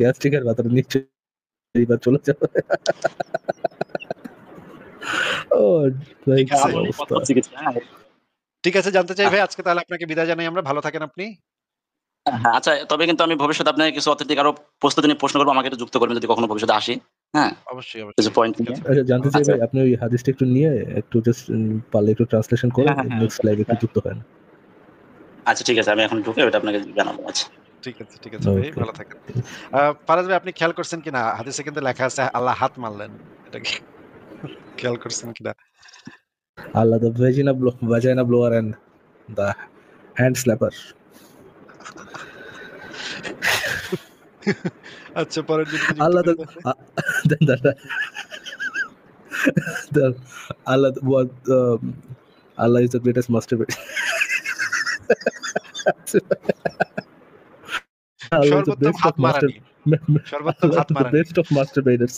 গ্যাস্ট্রিকের ব্যথাটা নিশ্চয়ই এবার চলে যাবে। ও ভাই ঠিক কি আছে। আমার অবস্থা। পথ চিকিৎসা, হ্যাঁ। ঠিক আছে, জানতে চাই ভাই আজকে তাহলে আপনাকে বিদায় জানাই আমরা। ভালো থাকেন আপনি। হ্যাঁ, আচ্ছা তবে কিন্তু আমি ভবিষ্যতে আপনাকে কিছু অথেন্টিক আরো প্রস্তুতি নিয়ে প্রশ্ন করবো, আমাকে একটু যুক্ত করবেন যদি কখনো ভবিষ্যতে আসি। হ্যাঁ, অবশ্যই, কিছু অবশ্যই। পয়েন্ট ঠিক নিয়ে। আছে। আচ্ছা জানতে চাই অবশ্যই। আচ্ছা, ভাই আপনি ওই হাদিসটা একটু নিয়ে একটু জাস্ট পারলে একটু ট্রান্সলেশন করে হ্যাঁ, হ্যাঁ, হ্যাঁ। নেক্সট লাইভে একটু যুক্ত হয়। আচ্ছা ঠিক আছে, আমি এখন ঢুকে ওটা আপনাকে জানাবো। আচ্ছা। ঠিক আছে ভাই, ওকে। ভালো থাকেন। ফারাজ ভাই আপনি খেয়াল করছেন কিনা হাদিসে কিন্তু লেখা আছে আল্লাহ হাত মারলেন। এটা কি খেয়াল করছেন কিনা? আল্লাহ the vagina blower and the hand slapper. আচ্ছা, পরের জনকে যুক্ত Allah করি the তাহলে। the Allah what Allah is the greatest masturbator. Allah is the সর্বোত্তম best হাত of master. মারানি। সর্বোত্তম Allah হাত is the মারানি। best of masturbators.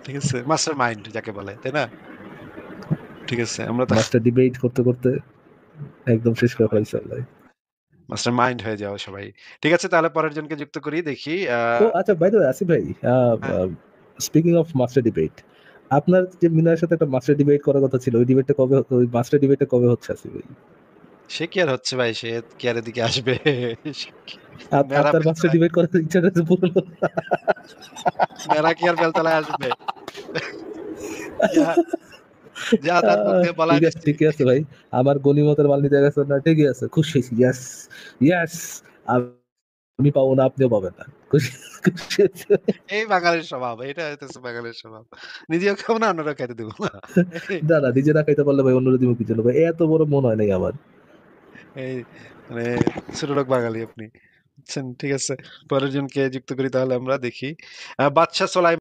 ঠিক আছে? মাস্টার মাইন্ড যাকে বলে, তাই না? ঠিক আছে। আমরা তো মাস্টার ডিবেট করতে করতে একদম শেষ করে ফেলাইছে আল্লাহ। মাস্টার মাইন্ড হয়ে যাও সবাই। ঠিক আছে, তাহলে পরের জনকে যুক্ত করি দেখি। ও আচ্ছা বাই দ্য ওয়ে আসিফ ভাই হ্যাঁ, স্পিকিং অফ মাস্টার ডিবেট আপনার যে মিনার সাথে একটা মাস্টার ডিবেট করার কথা ছিল ওই মাস্টার ডিবেটটা কবে হচ্ছে আসিফ ভাই? সে কি আর হচ্ছে ভাই, সে কি আর এদিকে আসবে? মেয়েরা আপনার মাস্টার বেলতলায়, ডিবেট করার ইচ্ছাটা যে পূরণ হলো। মেয়েরা কি আর বেলতলায় আসবে? যা যা তার মুখ দিয়ে বলায় ঠিক আছে দিচ্ছি। ঠিকই আছে ভাই আমার গনিমতের মাল নিতে গেছে না ঠিকই আছে খুশি হয়েছি ইয়েস ইয়েস আমি পাবো না আপনিও পাবেন না খুশি খুশি হয়েছি। এই বাঙালির স্বভাব, এটা হইতেছে বাঙালির স্বভাব। নিজেও খাবো না, অন্যরা খাইতে দেবো না। না না নিজেরা খাইতে পারলে ভাই অন্যরা দিব কি জন্য ভাই এত বড় মন হয় নাই আমার। এই মানে ছোট লোক বাঙালি আপনি। বুঝছেন? ঠিক আছে। পরের জনকে যুক্ত করি তাহলে আমরা দেখি। বাদশা সোলাই